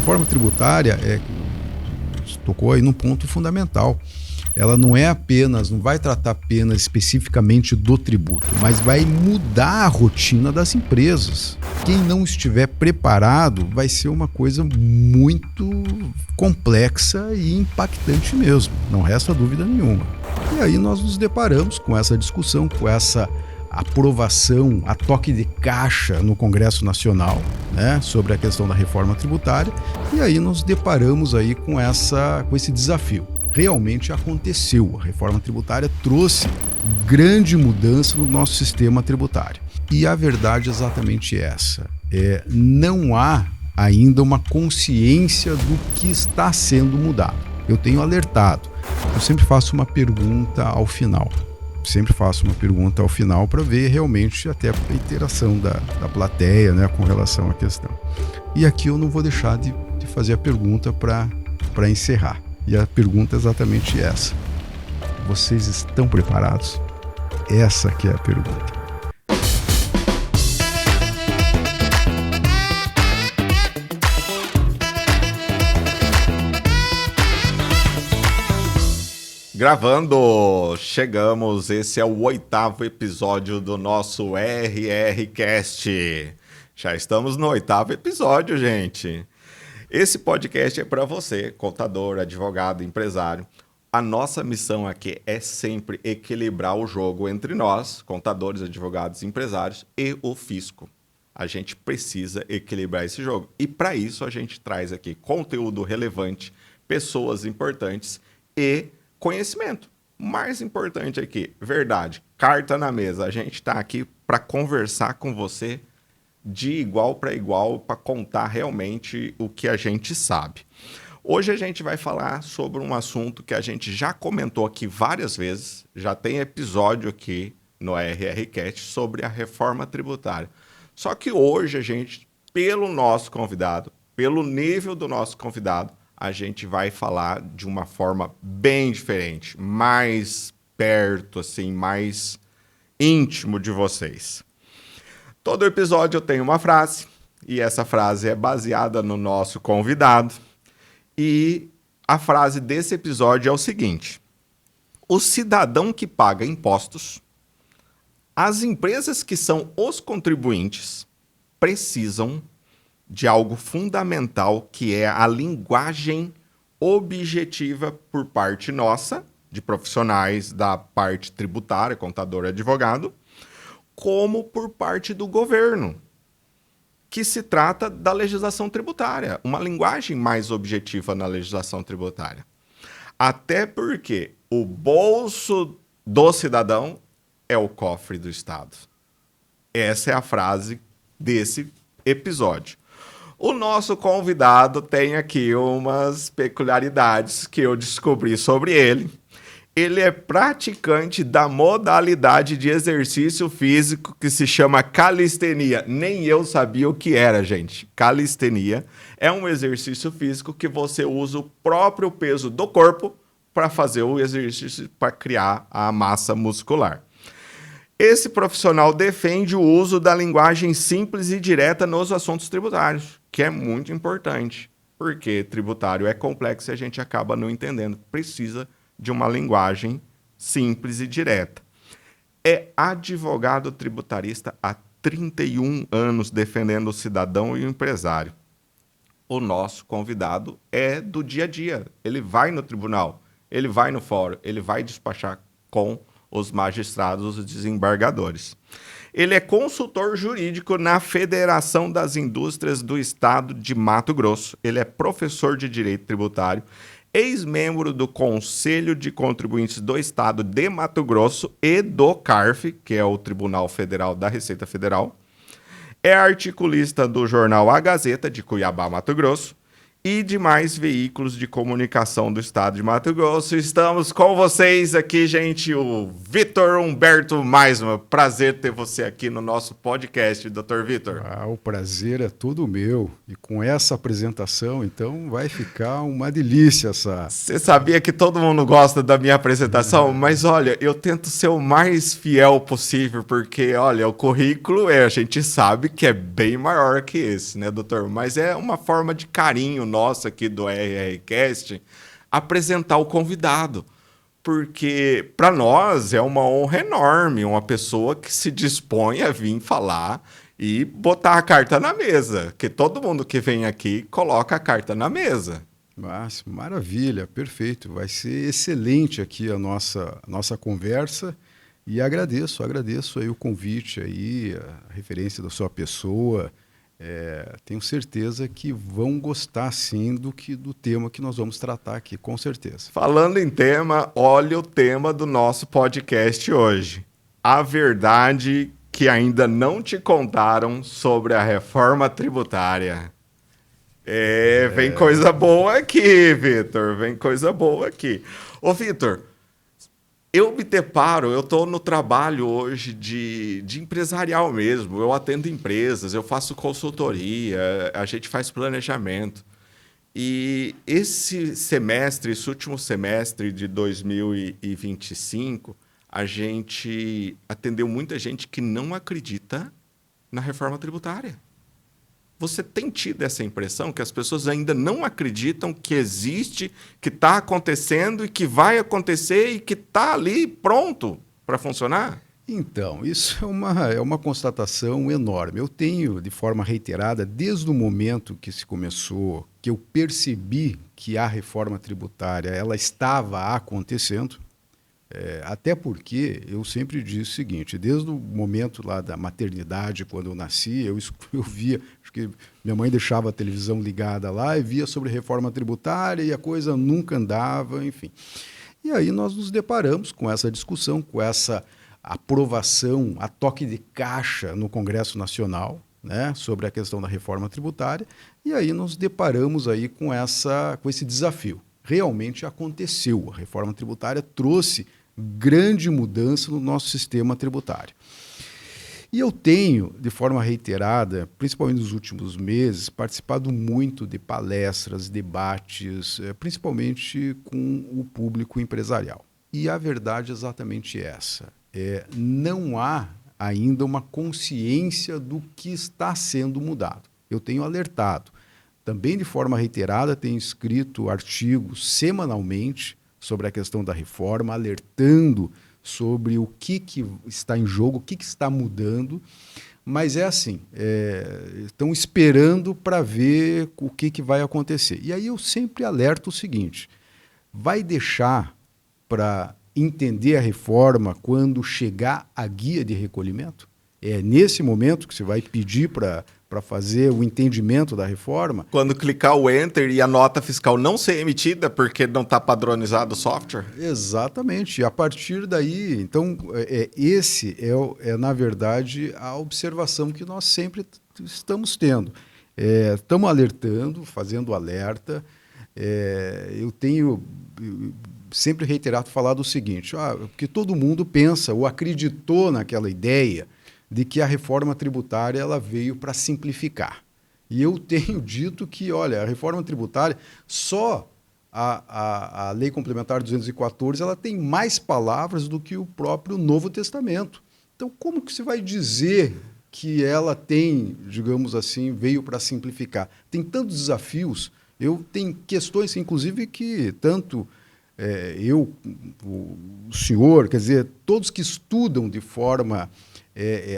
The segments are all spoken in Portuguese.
reforma tributária tocou aí num ponto fundamental. Ela não vai tratar apenas especificamente do tributo, mas vai mudar a rotina das empresas. Quem não estiver preparado vai ser uma coisa muito complexa e impactante mesmo, não resta dúvida nenhuma. E aí nós nos deparamos com essa discussão, com essa aprovação a toque de caixa no Congresso Nacional, né, sobre a questão da reforma tributária, e aí nos deparamos aí com esse desafio. Realmente aconteceu. A reforma tributária trouxe grande mudança no nosso sistema tributário. E a verdade é exatamente essa. Não há ainda uma consciência do que está sendo mudado. Eu tenho alertado. Eu sempre faço uma pergunta ao final. Para ver realmente até a interação da plateia, né, com relação à questão. E aqui eu não vou deixar de fazer a pergunta para encerrar. E a pergunta é exatamente essa. Vocês estão preparados? Essa que é a pergunta. Gravando, chegamos, esse é o 8º episódio do nosso RRCast. Já estamos no 8º episódio, gente. Esse podcast é para você, contador, advogado, empresário. A nossa missão aqui é sempre equilibrar o jogo entre nós, contadores, advogados, empresários, e o fisco. A gente precisa equilibrar esse jogo. E para isso a gente traz aqui conteúdo relevante, pessoas importantes e conhecimento. O mais importante aqui, verdade, carta na mesa. A gente está aqui para conversar com você de igual para igual, para contar realmente o que a gente sabe. Hoje a gente vai falar sobre um assunto que a gente já comentou aqui várias vezes, já tem episódio aqui no RRCast sobre a reforma tributária. Só que hoje a gente, pelo nosso convidado, pelo nível do nosso convidado, a gente vai falar de uma forma bem diferente, mais perto, assim, mais íntimo de vocês. Todo episódio eu tenho uma frase, e essa frase é baseada no nosso convidado. E a frase desse episódio é o seguinte: o cidadão que paga impostos, as empresas que são os contribuintes, precisam de algo fundamental, que é a linguagem objetiva por parte nossa, de profissionais da parte tributária, contador e advogado, como por parte do governo, que se trata da legislação tributária, uma linguagem mais objetiva na legislação tributária. Até porque o bolso do cidadão é o cofre do Estado. Essa é a frase desse episódio. O nosso convidado tem aqui umas peculiaridades que eu descobri sobre ele. Ele é praticante da modalidade de exercício físico que se chama calistenia. Nem eu sabia o que era, gente. Calistenia é um exercício físico que você usa o próprio peso do corpo para fazer o exercício, para criar a massa muscular. Esse profissional defende o uso da linguagem simples e direta nos assuntos tributários, que é muito importante, porque tributário é complexo e a gente acaba não entendendo. Precisa de uma linguagem simples e direta. É advogado tributarista há 31 anos defendendo o cidadão e o empresário. O nosso convidado é do dia a dia. Ele vai no tribunal, ele vai no fórum, ele vai despachar com os magistrados, os desembargadores. Ele é consultor jurídico na Federação das Indústrias do Estado de Mato Grosso. Ele é professor de Direito Tributário, ex-membro do Conselho de Contribuintes do Estado de Mato Grosso e do CARF, que é o Tribunal Federal da Receita Federal. É articulista do jornal A Gazeta, de Cuiabá, Mato Grosso, e demais veículos de comunicação do Estado de Mato Grosso. Estamos com vocês aqui, gente, o Vitor Humberto Maisman. Prazer ter você aqui no nosso podcast, Dr. Vitor. O prazer é todo meu. E com essa apresentação, então, vai ficar uma delícia essa... Você sabia que todo mundo gosta da minha apresentação? Mas, olha, eu tento ser o mais fiel possível, porque, olha, o currículo, a gente sabe que é bem maior que esse, né, doutor? Mas é uma forma de carinho nossa aqui do RRCast, apresentar o convidado. Porque para nós é uma honra enorme uma pessoa que se dispõe a vir falar e botar a carta na mesa. Porque todo mundo que vem aqui coloca a carta na mesa. Mas, maravilha, perfeito. Vai ser excelente aqui a nossa conversa. E agradeço aí o convite, aí, a referência da sua pessoa. Tenho certeza que vão gostar, sim, do tema que nós vamos tratar aqui, com certeza. Falando em tema, olha o tema do nosso podcast hoje. A verdade que ainda não te contaram sobre a reforma tributária. Vem coisa boa aqui, Vitor. Vem coisa boa aqui. Ô, Vitor, eu estou no trabalho hoje de empresarial mesmo, eu atendo empresas, eu faço consultoria, a gente faz planejamento. E esse último semestre de 2025, a gente atendeu muita gente que não acredita na reforma tributária. Você tem tido essa impressão que as pessoas ainda não acreditam que existe, que está acontecendo e que vai acontecer e que está ali pronto para funcionar? Então, isso é uma constatação enorme. Eu tenho, de forma reiterada, desde o momento que se começou, que eu percebi que a reforma tributária ela estava acontecendo, até porque eu sempre disse o seguinte, desde o momento lá da maternidade, quando eu nasci, eu via, acho que minha mãe deixava a televisão ligada lá e via sobre reforma tributária e a coisa nunca andava, enfim. E aí nós nos deparamos com essa discussão, com essa aprovação a toque de caixa no Congresso Nacional, né, sobre a questão da reforma tributária, e aí nos deparamos aí com esse desafio. Realmente aconteceu, a reforma tributária trouxe grande mudança no nosso sistema tributário. E eu tenho, de forma reiterada, principalmente nos últimos meses, participado muito de palestras, debates, principalmente com o público empresarial. E a verdade é exatamente essa. Não há ainda uma consciência do que está sendo mudado. Eu tenho alertado. Também, de forma reiterada, tenho escrito artigos semanalmente sobre a questão da reforma, alertando sobre o que está em jogo, o que está mudando, mas é assim, estão esperando para ver o que vai acontecer. E aí eu sempre alerto o seguinte, vai deixar para entender a reforma quando chegar a guia de recolhimento? É nesse momento que você vai pedir para fazer o entendimento da reforma? Quando clicar o Enter e a nota fiscal não ser emitida porque não está padronizado o software? Exatamente. A partir daí, então, esse é, na verdade, a observação que nós sempre estamos tendo. Estamos alertando, fazendo alerta. Eu tenho sempre reiterado, falado o seguinte, porque todo mundo pensa ou acreditou naquela ideia de que a reforma tributária ela veio para simplificar. E eu tenho dito que, olha, a reforma tributária, só a Lei Complementar 214, ela tem mais palavras do que o próprio Novo Testamento. Então, como que se vai dizer que ela tem, digamos assim, veio para simplificar? Tem tantos desafios, eu tenho questões, inclusive, que tanto o senhor, quer dizer, todos que estudam de forma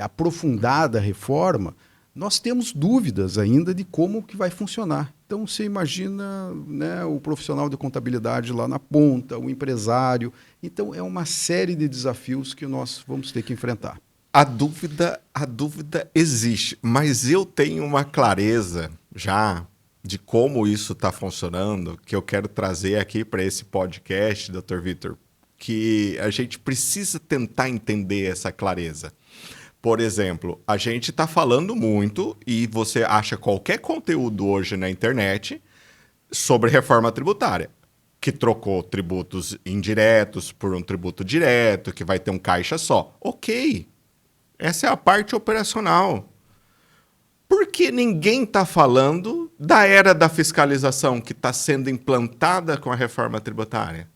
aprofundada a reforma, nós temos dúvidas ainda de como que vai funcionar. Então, você imagina, né, o profissional de contabilidade lá na ponta, o empresário. Então, é uma série de desafios que nós vamos ter que enfrentar. A dúvida existe, mas eu tenho uma clareza já de como isso está funcionando, que eu quero trazer aqui para esse podcast, Dr. Vitor, que a gente precisa tentar entender essa clareza. Por exemplo, a gente está falando muito e você acha qualquer conteúdo hoje na internet sobre reforma tributária, que trocou tributos indiretos por um tributo direto, que vai ter um caixa só. Ok, essa é a parte operacional. Por que ninguém está falando da era da fiscalização que está sendo implantada com a reforma tributária?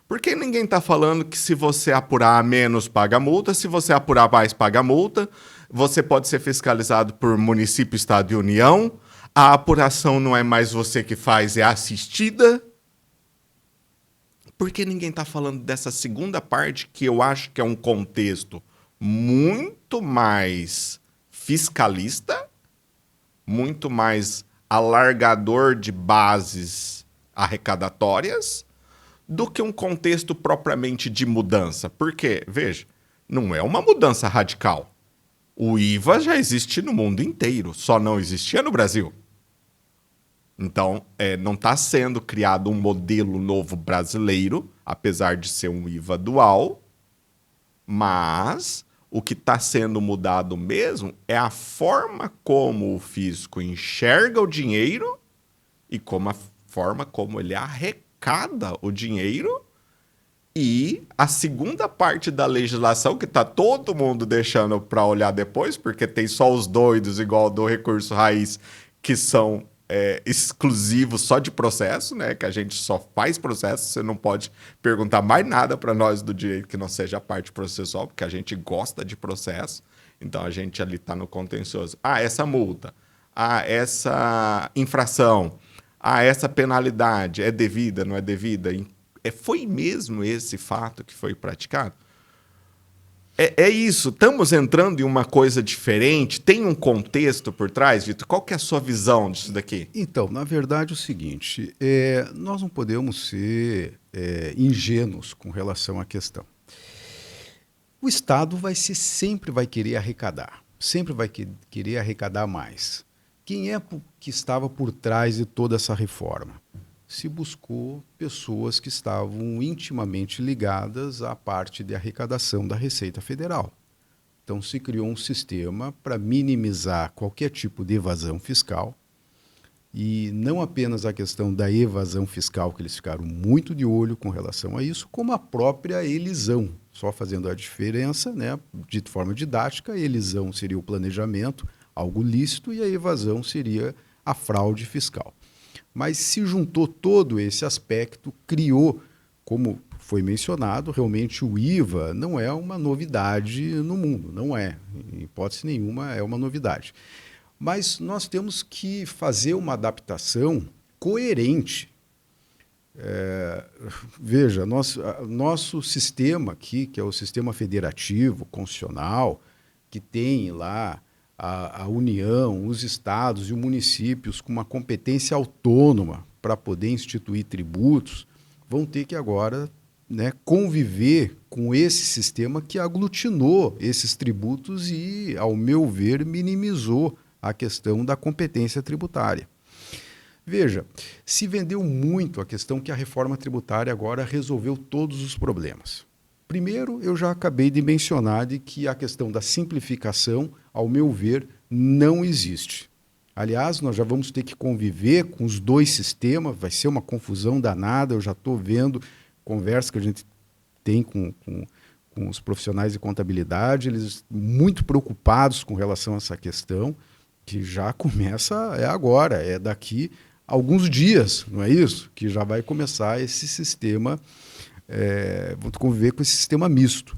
Por que ninguém está falando que se você apurar menos, paga multa, se você apurar mais, paga multa, você pode ser fiscalizado por município, estado e União, A apuração não é mais você que faz, é assistida. Por que ninguém está falando dessa segunda parte, que eu acho que é um contexto muito mais fiscalista, muito mais alargador de bases arrecadatórias, do que um contexto propriamente de mudança? Porque, veja, não é uma mudança radical. O IVA já existe no mundo inteiro, só não existia no Brasil. Então, não está sendo criado um modelo novo brasileiro, apesar de ser um IVA dual, mas o que está sendo mudado mesmo é a forma como o fisco enxerga o dinheiro e a forma como ele arrecada o dinheiro. E a segunda parte da legislação, que está todo mundo deixando para olhar depois, porque tem só os doidos, igual do recurso raiz, que são exclusivos só de processo, né? Que a gente só faz processo, você não pode perguntar mais nada para nós do direito que não seja a parte processual, porque a gente gosta de processo, então a gente ali está no contencioso. Ah, essa multa, essa infração, essa penalidade é devida, não é devida? Foi mesmo esse fato que foi praticado? É isso, estamos entrando em uma coisa diferente, tem um contexto por trás, Vitor? Qual que é a sua visão disso daqui? Então, na verdade é o seguinte, nós não podemos ser ingênuos com relação à questão. O Estado sempre vai querer arrecadar, sempre vai querer arrecadar mais. Quem é que estava por trás de toda essa reforma? Se buscou pessoas que estavam intimamente ligadas à parte de arrecadação da Receita Federal. Então, se criou um sistema para minimizar qualquer tipo de evasão fiscal, e não apenas a questão da evasão fiscal, que eles ficaram muito de olho com relação a isso, como a própria elisão. Só fazendo a diferença, né, de forma didática, a elisão seria o planejamento, algo lícito, e a evasão seria a fraude fiscal. Mas se juntou todo esse aspecto, criou, como foi mencionado, realmente o IVA não é uma novidade no mundo, não é, em hipótese nenhuma é uma novidade. Mas nós temos que fazer uma adaptação coerente. Veja, nosso sistema aqui, que é o sistema federativo, constitucional, que tem lá a União, os estados e os municípios com uma competência autônoma para poder instituir tributos, vão ter que agora, né, conviver com esse sistema que aglutinou esses tributos e, ao meu ver, minimizou a questão da competência tributária. Veja, se vendeu muito a questão que a reforma tributária agora resolveu todos os problemas. Primeiro, eu já acabei de mencionar de que a questão da simplificação, ao meu ver, não existe. Aliás, nós já vamos ter que conviver com os dois sistemas, vai ser uma confusão danada, eu já estou vendo conversa que a gente tem com os profissionais de contabilidade, eles muito preocupados com relação a essa questão, que já começa agora, é daqui a alguns dias, não é isso? Que já vai começar esse sistema, vamos conviver com esse sistema misto.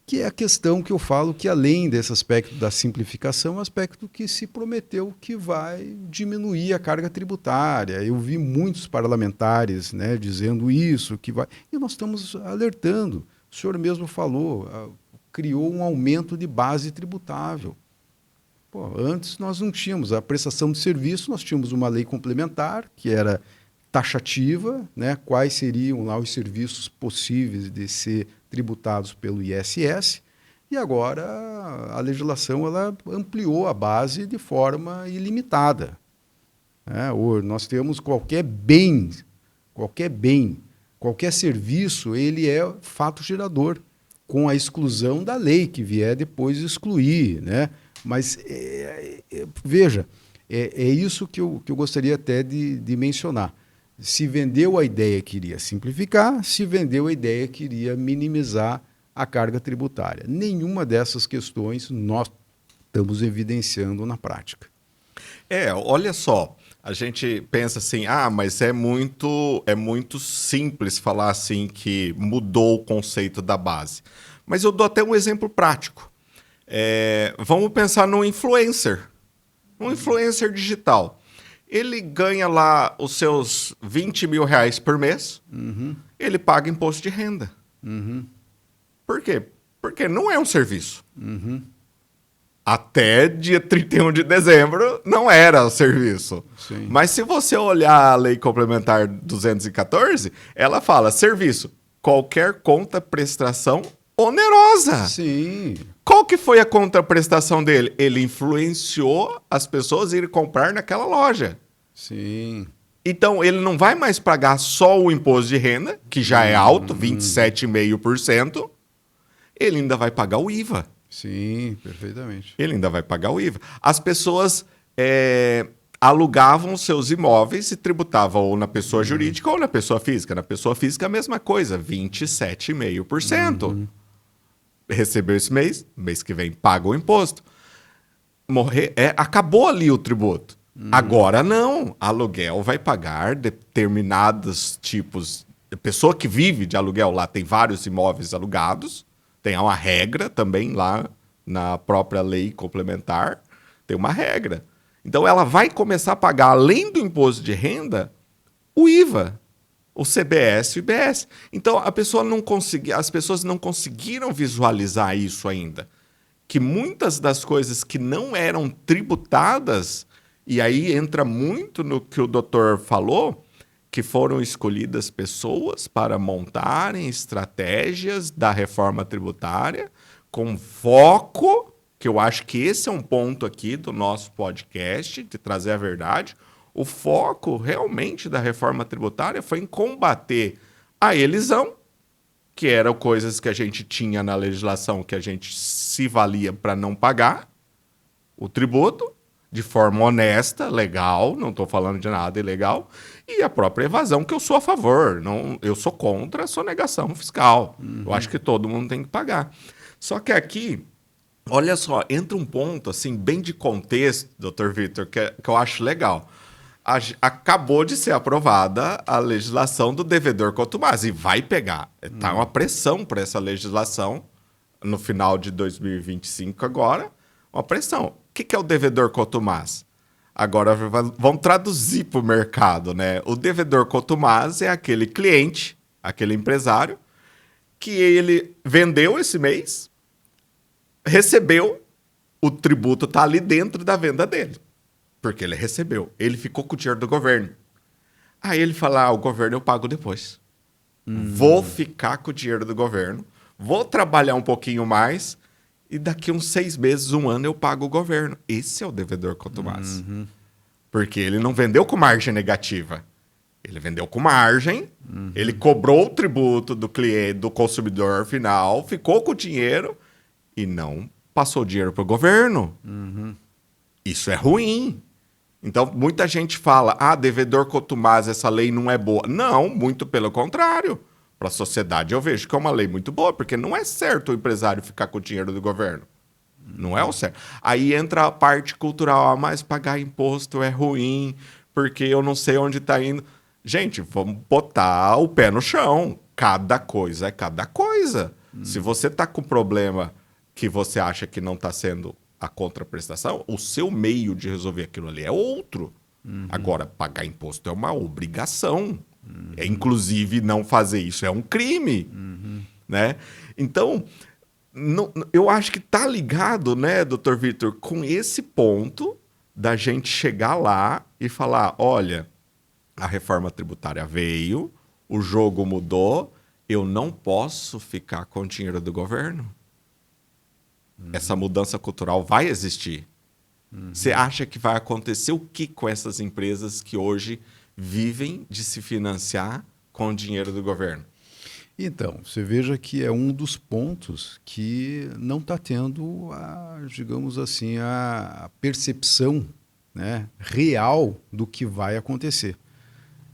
Que é a questão que eu falo que, além desse aspecto da simplificação, é um aspecto que se prometeu que vai diminuir a carga tributária. Eu vi muitos parlamentares, né, dizendo isso, que vai... E nós estamos alertando. O senhor mesmo falou, criou um aumento de base tributável. Pô, antes nós não tínhamos a prestação de serviço, nós tínhamos uma lei complementar, que era taxativa, né, quais seriam lá os serviços possíveis de ser tributados pelo ISS, e agora a legislação ela ampliou a base de forma ilimitada. Nós temos qualquer bem, qualquer serviço, ele é fato gerador, com a exclusão da lei que vier depois excluir, né? Mas, veja, é isso que eu gostaria até de mencionar. Se vendeu a ideia que iria simplificar, se vendeu a ideia que iria minimizar a carga tributária. Nenhuma dessas questões nós estamos evidenciando na prática. Olha só, a gente pensa assim, mas é muito simples falar assim que mudou o conceito da base. Mas eu dou até um exemplo prático. Vamos pensar num influencer digital. ele ganha lá os seus 20 mil reais por mês, ele paga imposto de renda. Por quê? Porque não é um serviço. Até dia 31 de dezembro não era o serviço. Sim. Mas se você olhar a Lei Complementar 214, ela fala serviço, qualquer contraprestação onerosa. Sim. Qual que foi a contraprestação dele? Ele influenciou as pessoas a irem comprar naquela loja. Sim. Então, ele não vai mais pagar só o imposto de renda, que já é alto, 27,5%. Ele ainda vai pagar o IVA. Sim, perfeitamente. Ele ainda vai pagar o IVA. As pessoas alugavam seus imóveis e tributavam ou na pessoa jurídica ou na pessoa física. Na pessoa física, a mesma coisa, 27,5%. Recebeu esse mês que vem paga o imposto. Acabou ali o tributo. Agora não. Aluguel vai pagar determinados tipos. A pessoa que vive de aluguel lá tem vários imóveis alugados. Tem uma regra também lá na própria lei complementar. Tem uma regra. Então ela vai começar a pagar, além do imposto de renda, o IVA, o CBS e o IBS. Então as pessoas não conseguiram visualizar isso ainda. Que muitas das coisas que não eram tributadas, e aí entra muito no que o doutor falou, que foram escolhidas pessoas para montarem estratégias da reforma tributária com foco, que eu acho que esse é um ponto aqui do nosso podcast, de trazer a verdade. O foco realmente da reforma tributária foi em combater a elisão, que eram coisas que a gente tinha na legislação que a gente se valia para não pagar o tributo, de forma honesta, legal, não estou falando de nada ilegal, e a própria evasão, que eu sou a favor, eu sou contra a sonegação fiscal. Eu acho que todo mundo tem que pagar. Só que aqui, olha só, entra um ponto assim bem de contexto, doutor Vitor, que eu acho legal. Acabou de ser aprovada a legislação do devedor contumaz, e vai pegar. Está uma pressão para essa legislação no final de 2025 agora, uma pressão. O que é o devedor contumaz? Agora vamos traduzir para o mercado, né? O devedor contumaz é aquele cliente, aquele empresário, que ele vendeu esse mês, recebeu, o tributo está ali dentro da venda dele, porque ele recebeu. Ele ficou com o dinheiro do governo. Aí ele fala, o governo eu pago depois. Vou ficar com o dinheiro do governo, vou trabalhar um pouquinho mais, e daqui uns 6 meses, 1 ano, eu pago o governo. Esse é o devedor contumaz. Porque ele não vendeu com margem negativa. Ele vendeu com margem, ele cobrou o tributo do cliente, do consumidor final, ficou com o dinheiro e não passou o dinheiro para o governo. Isso é ruim. Então, muita gente fala, devedor contumaz, essa lei não é boa. Não, muito pelo contrário. Para a sociedade, eu vejo que é uma lei muito boa, porque não é certo o empresário ficar com o dinheiro do governo. Não é o certo. Aí entra a parte cultural, mas pagar imposto é ruim, porque eu não sei onde está indo. Gente, vamos botar o pé no chão. Cada coisa é cada coisa. Se você está com problema que você acha que não está sendo a contraprestação, o seu meio de resolver aquilo ali é outro. Agora, pagar imposto é uma obrigação. Inclusive, não fazer isso é um crime. Né? Então, eu acho que está ligado, né, doutor Vitor, com esse ponto da gente chegar lá e falar, olha, a reforma tributária veio, o jogo mudou, eu não posso ficar com o dinheiro do governo. Essa mudança cultural vai existir. Você acha que vai acontecer o que com essas empresas que hoje vivem de se financiar com o dinheiro do governo? Então, você veja que é um dos pontos que não está tendo, digamos assim, a percepção, né, real do que vai acontecer.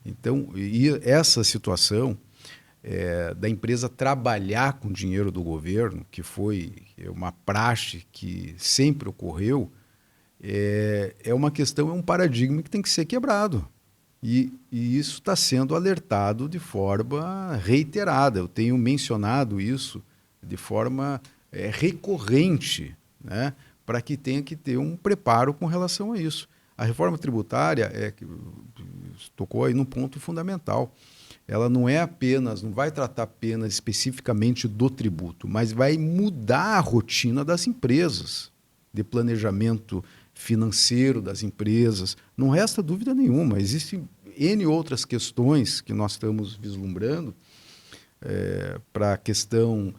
Então, e essa situação da empresa trabalhar com dinheiro do governo, que foi uma praxe que sempre ocorreu, é uma questão, é um paradigma que tem que ser quebrado. E isso está sendo alertado de forma reiterada. Eu tenho mencionado isso de forma recorrente, né, para que tenha que ter um preparo com relação a isso. A reforma tributária tocou aí num ponto fundamental. Ela não é apenas, não vai tratar apenas especificamente do tributo, mas vai mudar a rotina das empresas, de planejamento financeiro das empresas. Não resta dúvida nenhuma, existem N outras questões que nós estamos vislumbrando para a questão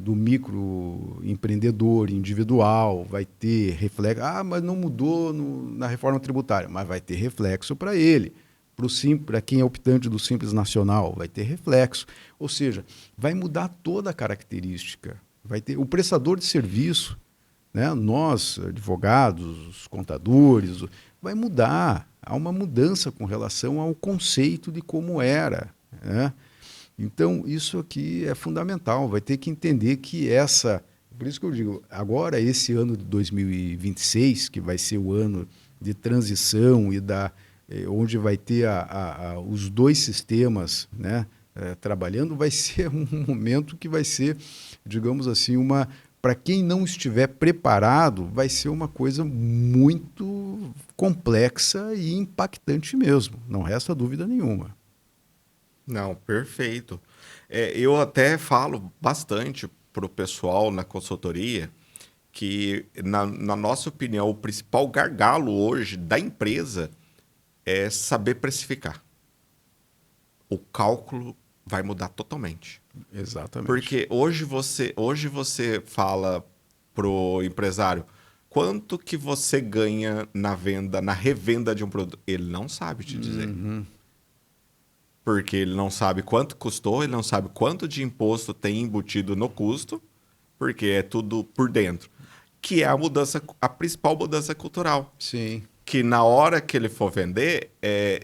do microempreendedor individual, vai ter reflexo. Mas não mudou na reforma tributária, mas vai ter reflexo para ele. Para quem é optante do Simples Nacional, vai ter reflexo. Ou seja, vai mudar toda a característica. Vai ter o prestador de serviço, né? Nós, advogados, os contadores, vai mudar. Há uma mudança com relação ao conceito de como era, né? Então, isso aqui é fundamental. Vai ter que entender que por isso que eu digo, agora esse ano de 2026, que vai ser o ano de transição e onde vai ter os dois sistemas, né, trabalhando, vai ser um momento que vai ser, digamos assim, para quem não estiver preparado, vai ser uma coisa muito complexa e impactante mesmo, não resta dúvida nenhuma. Não, perfeito. Eu até falo bastante para o pessoal na consultoria que, na nossa opinião, o principal gargalo hoje da empresa é saber precificar. O cálculo vai mudar totalmente. Exatamente. Porque hoje você fala pro empresário quanto que você ganha na revenda de um produto. Ele não sabe te dizer. Uhum. Porque ele não sabe quanto custou, ele não sabe quanto de imposto tem embutido no custo, porque é tudo por dentro. Que é a principal mudança cultural. Sim. Que na hora que ele for vender,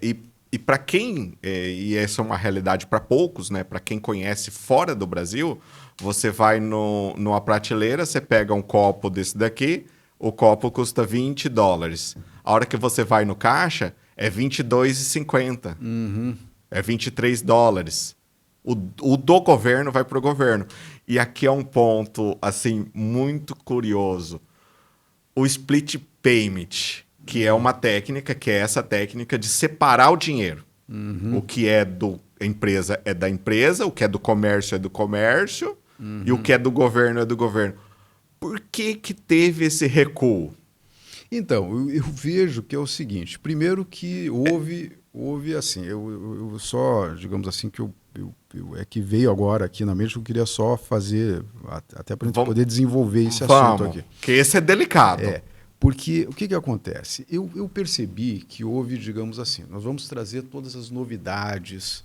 e para quem, e essa é uma realidade para poucos, né? Para quem conhece fora do Brasil, você vai numa prateleira, você pega um copo desse daqui, o copo custa $20. A hora que você vai no caixa, é R$22,50. Uhum. É $23. O do governo vai para o governo. E aqui é um ponto, assim, muito curioso. O split payment, que é uma técnica, que é essa técnica de separar o dinheiro. Uhum. O que é da empresa é da empresa, o que é do comércio é do comércio, e o que é do governo é do governo. Por que teve esse recuo? Então, eu vejo que é o seguinte. Primeiro que houve assim, eu só, digamos assim, que veio agora aqui na mente, eu queria só fazer, até para a gente poder desenvolver esse assunto aqui. Que esse é delicado. Porque o que acontece? Eu percebi que houve, digamos assim, nós vamos trazer todas as novidades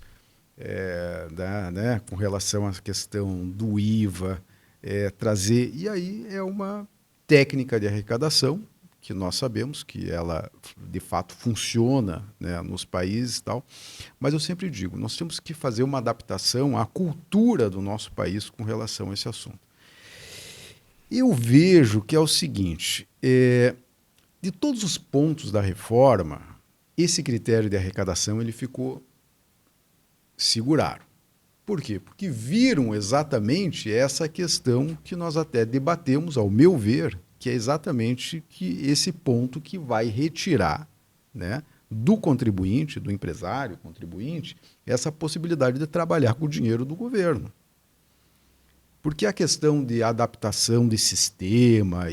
né, com relação à questão do IVA, trazer, e aí é uma técnica de arrecadação, que nós sabemos que ela, de fato, funciona, né, nos países e tal. Mas eu sempre digo, nós temos que fazer uma adaptação à cultura do nosso país com relação a esse assunto. Eu vejo que é o seguinte, de todos os pontos da reforma, esse critério de arrecadação ele ficou segurado. Por quê? Porque viram exatamente essa questão que nós até debatemos, ao meu ver, que é exatamente esse ponto que vai retirar, né, do contribuinte, do empresário contribuinte, essa possibilidade de trabalhar com o dinheiro do governo. Porque a questão de adaptação de sistema,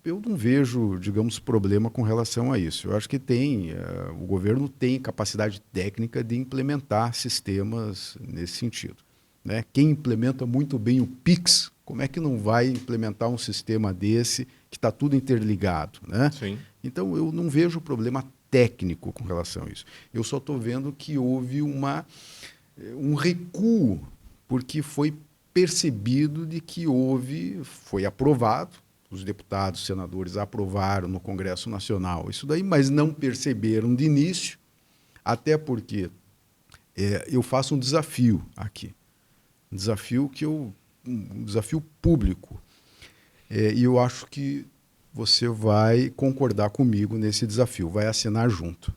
eu não vejo, digamos, problema com relação a isso. Eu acho que o governo tem capacidade técnica de implementar sistemas nesse sentido, né? Quem implementa muito bem o Pix, como é que não vai implementar um sistema desse que está tudo interligado, né? Sim. Então, eu não vejo problema técnico com relação a isso. Eu só estou vendo que houve um recuo, porque foi percebido de que foi aprovado, os deputados, senadores aprovaram no Congresso Nacional isso daí, mas não perceberam de início, até porque eu faço um desafio aqui, um desafio público, e eu acho que você vai concordar comigo nesse desafio, vai assinar junto.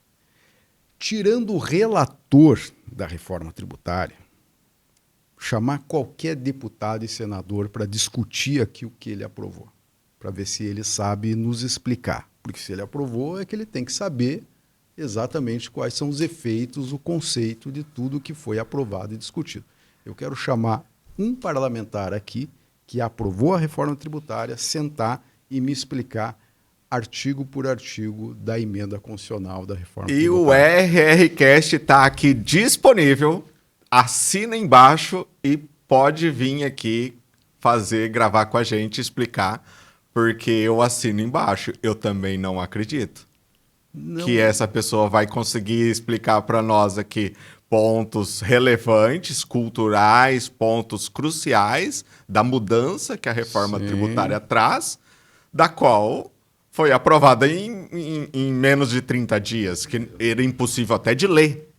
Tirando o relator da reforma tributária, chamar qualquer deputado e senador para discutir aqui o que ele aprovou, para ver se ele sabe nos explicar. Porque se ele aprovou, é que ele tem que saber exatamente quais são os efeitos, o conceito de tudo que foi aprovado e discutido. Eu quero chamar um parlamentar aqui que aprovou a reforma tributária, sentar e me explicar artigo por artigo da emenda constitucional da reforma E tributária. o RRCast está aqui disponível. Assina embaixo e pode vir aqui gravar com a gente, explicar, porque eu assino embaixo. Eu também não acredito Não, que essa pessoa vai conseguir explicar para nós aqui pontos relevantes, culturais, pontos cruciais da mudança que a reforma sim, tributária traz, da qual foi aprovada em menos de 30 dias, que era impossível até de ler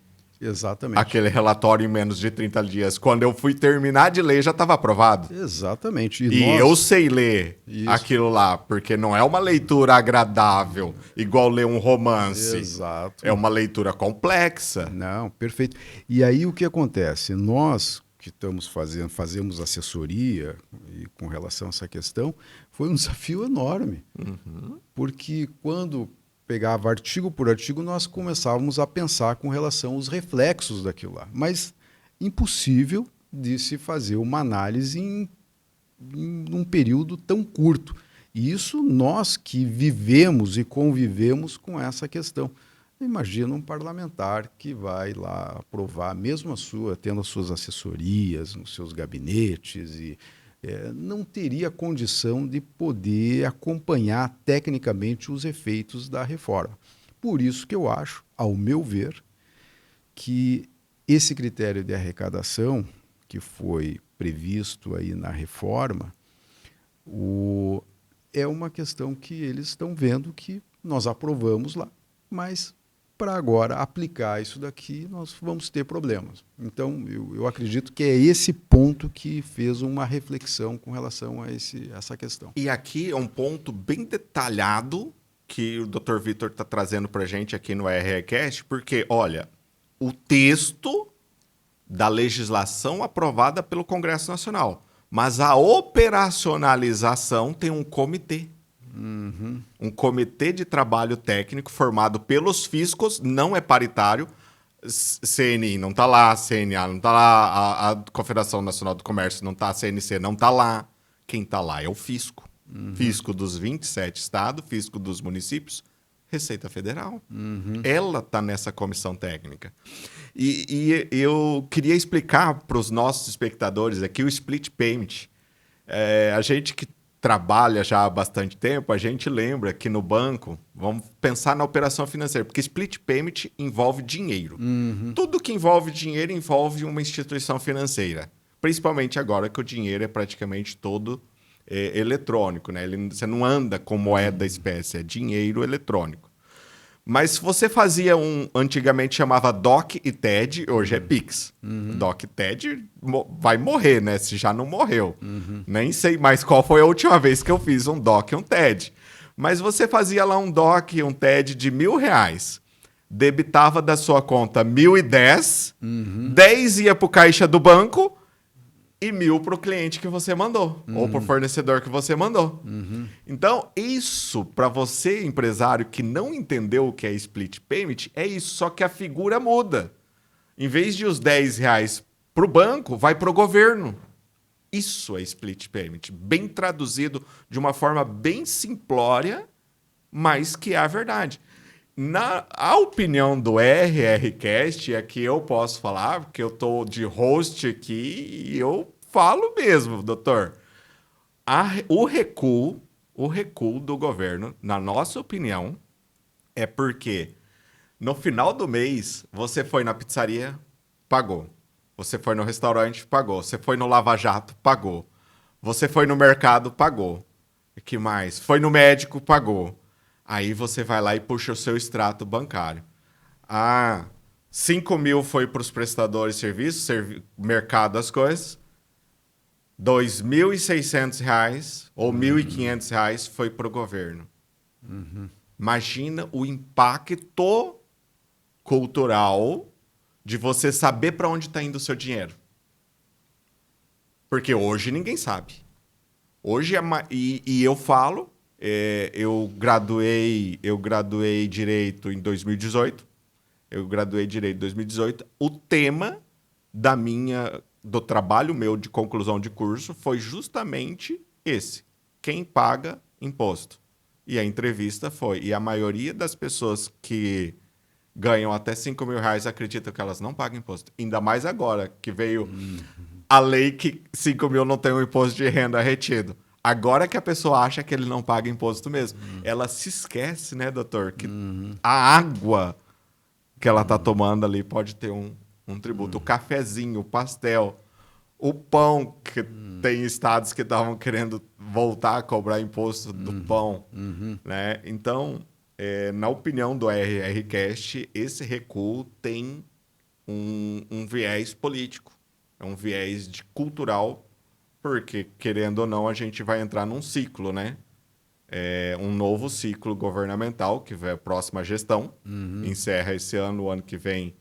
exatamente. aquele relatório em menos de 30 dias. Quando eu fui terminar de ler, já estava aprovado. Exatamente. E eu sei ler Isso. aquilo lá, porque não é uma leitura agradável, igual ler um romance. Exato. É uma leitura complexa. Não, perfeito. E aí o que acontece? Nós que estamos fazemos assessoria e com relação a essa questão, foi um desafio enorme. Porque quando pegava artigo por artigo, nós começávamos a pensar com relação aos reflexos daquilo lá. Mas impossível de se fazer uma análise em um período tão curto. E isso nós que vivemos e convivemos com essa questão. Imagina um parlamentar que vai lá aprovar, mesmo tendo as suas assessorias nos seus gabinetes, e não teria condição de poder acompanhar tecnicamente os efeitos da reforma. Por isso que eu acho, ao meu ver, que esse critério de arrecadação que foi previsto aí na reforma é uma questão que eles estão vendo que nós aprovamos lá, mas para agora aplicar isso daqui, nós vamos ter problemas. Então, eu acredito que é esse ponto que fez uma reflexão com relação a essa questão. E aqui é um ponto bem detalhado que o Dr. Vitor está trazendo para a gente aqui no RRCast, porque, olha, o texto da legislação aprovada pelo Congresso Nacional, mas a operacionalização tem um comitê. Um comitê de trabalho técnico formado pelos fiscos, não é paritário. CNI não está lá, CNA não está lá, a Confederação Nacional do Comércio não está, a CNC não está lá. Quem está lá é o fisco. Fisco dos 27 estados, fisco dos municípios, Receita Federal. Ela está nessa comissão técnica. E eu queria explicar para os nossos espectadores aqui o split payment. A gente que trabalha já há bastante tempo, a gente lembra que no banco, vamos pensar na operação financeira, porque split payment envolve dinheiro. Tudo que envolve dinheiro envolve uma instituição financeira. Principalmente agora que o dinheiro é praticamente todo eletrônico, né? Você não anda com moeda espécie, é dinheiro eletrônico. Mas se você fazia antigamente chamava DOC e TED, hoje é Pix. DOC e TED vai morrer, né? Se já não morreu. Nem sei mais qual foi a última vez que eu fiz um DOC e um TED. Mas você fazia lá um DOC e um TED de R$1.000. Debitava da sua conta 1.010, 10 ia para o caixa do banco e 1.000 para o cliente que você mandou, ou para o fornecedor que você mandou. Então, isso, para você, empresário, que não entendeu o que é split payment, é isso, só que a figura muda. Em vez de os R$10 para o banco, vai para o governo. Isso é split payment, bem traduzido de uma forma bem simplória, mas que é a verdade. A opinião do RRCast é que eu posso falar, porque eu estou de host aqui e eu falo mesmo, doutor. O recuo do governo, na nossa opinião, é porque no final do mês você foi na pizzaria, pagou. Você foi no restaurante, pagou. Você foi no Lava Jato, pagou. Você foi no mercado, pagou. E que mais? Foi no médico, pagou. Aí você vai lá e puxa o seu extrato bancário. 5.000 foi para os prestadores de serviços, mercado, as coisas. R$2.600 ou R$1.500 foi para o governo. Imagina o impacto cultural de você saber para onde está indo o seu dinheiro. Porque hoje ninguém sabe. Hoje e eu falo, Eu graduei Direito em 2018. Eu graduei Direito em 2018. O tema do trabalho meu de conclusão de curso foi justamente esse. Quem paga imposto? E a entrevista foi. E a maioria das pessoas que ganham até R$ 5.000 acreditam que elas não pagam imposto. Ainda mais agora, que veio a lei que 5 mil não tem um imposto de renda retido. Agora que a pessoa acha que ele não paga imposto mesmo. Ela se esquece, né, doutor, que a água que ela está tomando ali pode ter um tributo. O cafezinho, o pastel, o pão, que tem estados que estavam querendo voltar a cobrar imposto do pão. Né? Então, na opinião do RRCast, esse recuo tem um viés político, é um viés cultural, porque, querendo ou não, a gente vai entrar num ciclo, né? Um novo ciclo governamental, que vai a próxima gestão, encerra esse ano, o ano que vem.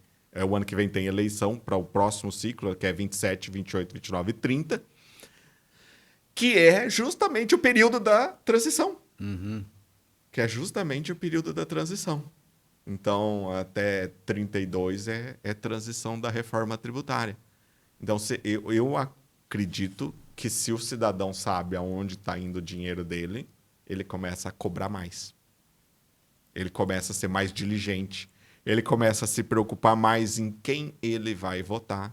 O ano que vem tem eleição para o próximo ciclo, que é 27, 28, 29 e 30, que é justamente o período da transição. Que é justamente o período da transição. Então, até 32 é transição da reforma tributária. Então, eu acredito que se o cidadão sabe aonde está indo o dinheiro dele, ele começa a cobrar mais. Ele começa a ser mais diligente. Ele começa a se preocupar mais em quem ele vai votar,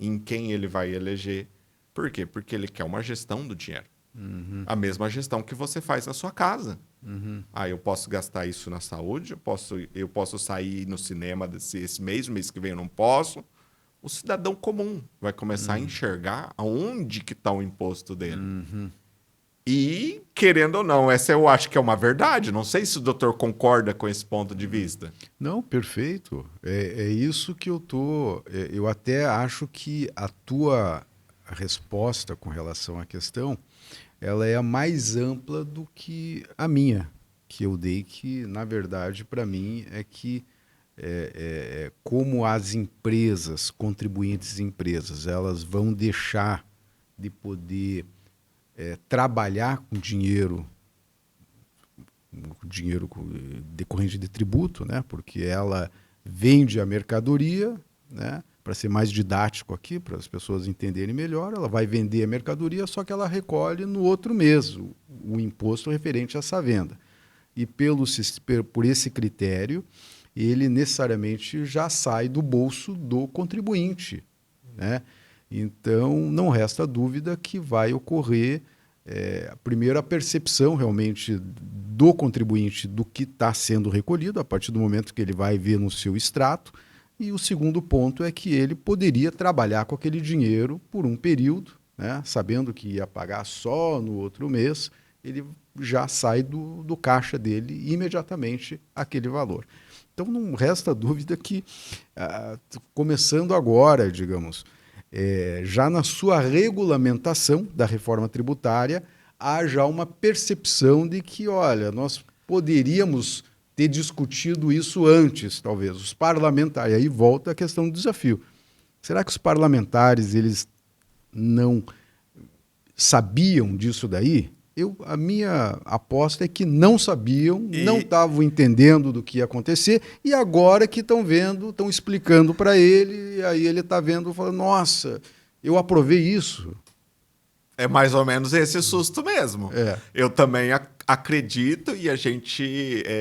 em quem ele vai eleger. Por quê? Porque ele quer uma gestão do dinheiro. A mesma gestão que você faz na sua casa. Eu posso gastar isso na saúde, eu posso sair no cinema esse mês, o mês que vem eu não posso. O cidadão comum vai começar a enxergar aonde que está o imposto dele. E, querendo ou não, essa eu acho que é uma verdade. Não sei se o doutor concorda com esse ponto de vista. Não, perfeito. É isso que eu tô. Eu até acho que a tua resposta com relação à questão, ela é a mais ampla do que a minha, que eu dei, que na verdade para mim é que como as empresas, contribuintes empresas, elas vão deixar de poder trabalhar com dinheiro decorrente de tributo, né? Porque ela vende a mercadoria, né? Para ser mais didático aqui, para as pessoas entenderem melhor, ela vai vender a mercadoria, só que ela recolhe no outro mês o imposto referente a essa venda. E por esse critério, ele necessariamente já sai do bolso do contribuinte, né? Então, não resta dúvida que vai ocorrer, primeiro, a percepção realmente do contribuinte do que está sendo recolhido, a partir do momento que ele vai ver no seu extrato, e o segundo ponto é que ele poderia trabalhar com aquele dinheiro por um período, né? Sabendo que ia pagar só no outro mês, ele já sai do caixa dele imediatamente aquele valor. Então, não resta dúvida que, começando agora, digamos, já na sua regulamentação da reforma tributária, há já uma percepção de que, olha, nós poderíamos ter discutido isso antes, talvez. Os parlamentares, aí volta a questão do desafio. Será que os parlamentares eles não sabiam disso daí? A minha aposta é que não sabiam, não estavam entendendo do que ia acontecer, e agora que estão vendo, estão explicando para ele, e aí ele está vendo e falando, nossa, eu aprovei isso. É mais ou menos esse susto mesmo. Eu também acredito e a gente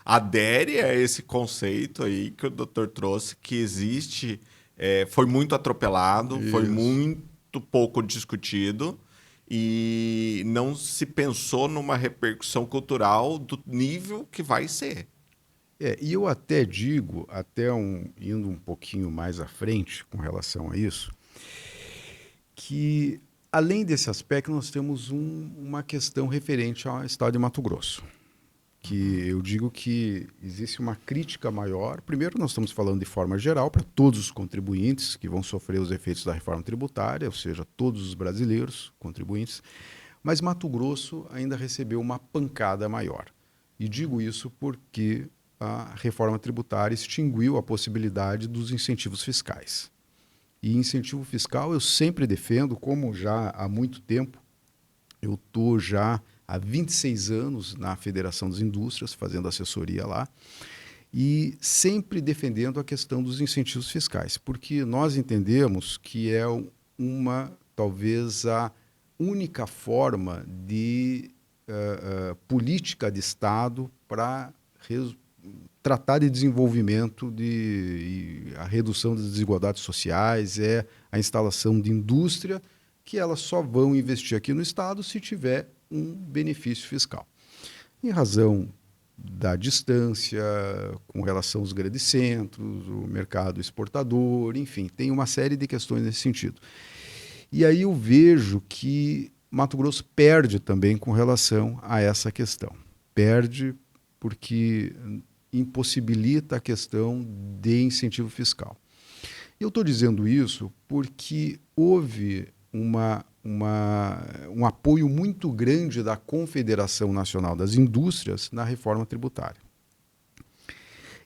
adere a esse conceito aí que o doutor trouxe, que existe, foi muito atropelado, isso. Foi muito pouco discutido, e não se pensou numa repercussão cultural do nível que vai ser. E eu até digo, indo um pouquinho mais à frente com relação a isso, que além desse aspecto nós temos uma questão referente ao estado de Mato Grosso, que eu digo que existe uma crítica maior. Primeiro, nós estamos falando de forma geral para todos os contribuintes que vão sofrer os efeitos da reforma tributária, ou seja, todos os brasileiros contribuintes, mas Mato Grosso ainda recebeu uma pancada maior. E digo isso porque a reforma tributária extinguiu a possibilidade dos incentivos fiscais. E incentivo fiscal eu sempre defendo, como já há muito tempo eu estou já há 26 anos na Federação das Indústrias, fazendo assessoria lá, e sempre defendendo a questão dos incentivos fiscais, porque nós entendemos que é talvez a única forma de política de Estado para tratar de desenvolvimento e a redução das desigualdades sociais, é a instalação de indústria, que elas só vão investir aqui no Estado se tiver um benefício fiscal. Em razão da distância, com relação aos grandes centros, o mercado exportador, enfim, tem uma série de questões nesse sentido. E aí eu vejo que Mato Grosso perde também com relação a essa questão. Perde porque impossibilita a questão de incentivo fiscal. Eu estou dizendo isso porque houve um apoio muito grande da Confederação Nacional das Indústrias na reforma tributária.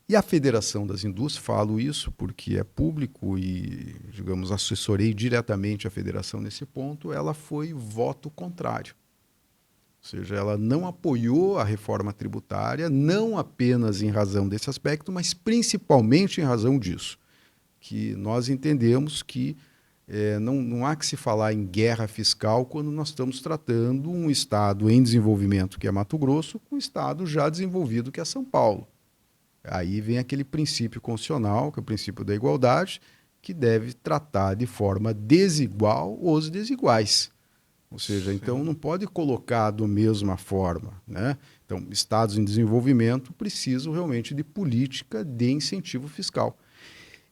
E a Federação das Indústrias, falo isso porque é público e, digamos, assessorei diretamente a federação nesse ponto, ela foi voto contrário. Ou seja, ela não apoiou a reforma tributária, não apenas em razão desse aspecto, mas principalmente em razão disso, que nós entendemos que não há que se falar em guerra fiscal quando nós estamos tratando um estado em desenvolvimento, que é Mato Grosso, com um estado já desenvolvido, que é São Paulo. Aí vem aquele princípio constitucional, que é o princípio da igualdade, que deve tratar de forma desigual os desiguais. Ou seja, sim, então não pode colocar da mesma forma, né? Então, estados em desenvolvimento precisam realmente de política de incentivo fiscal.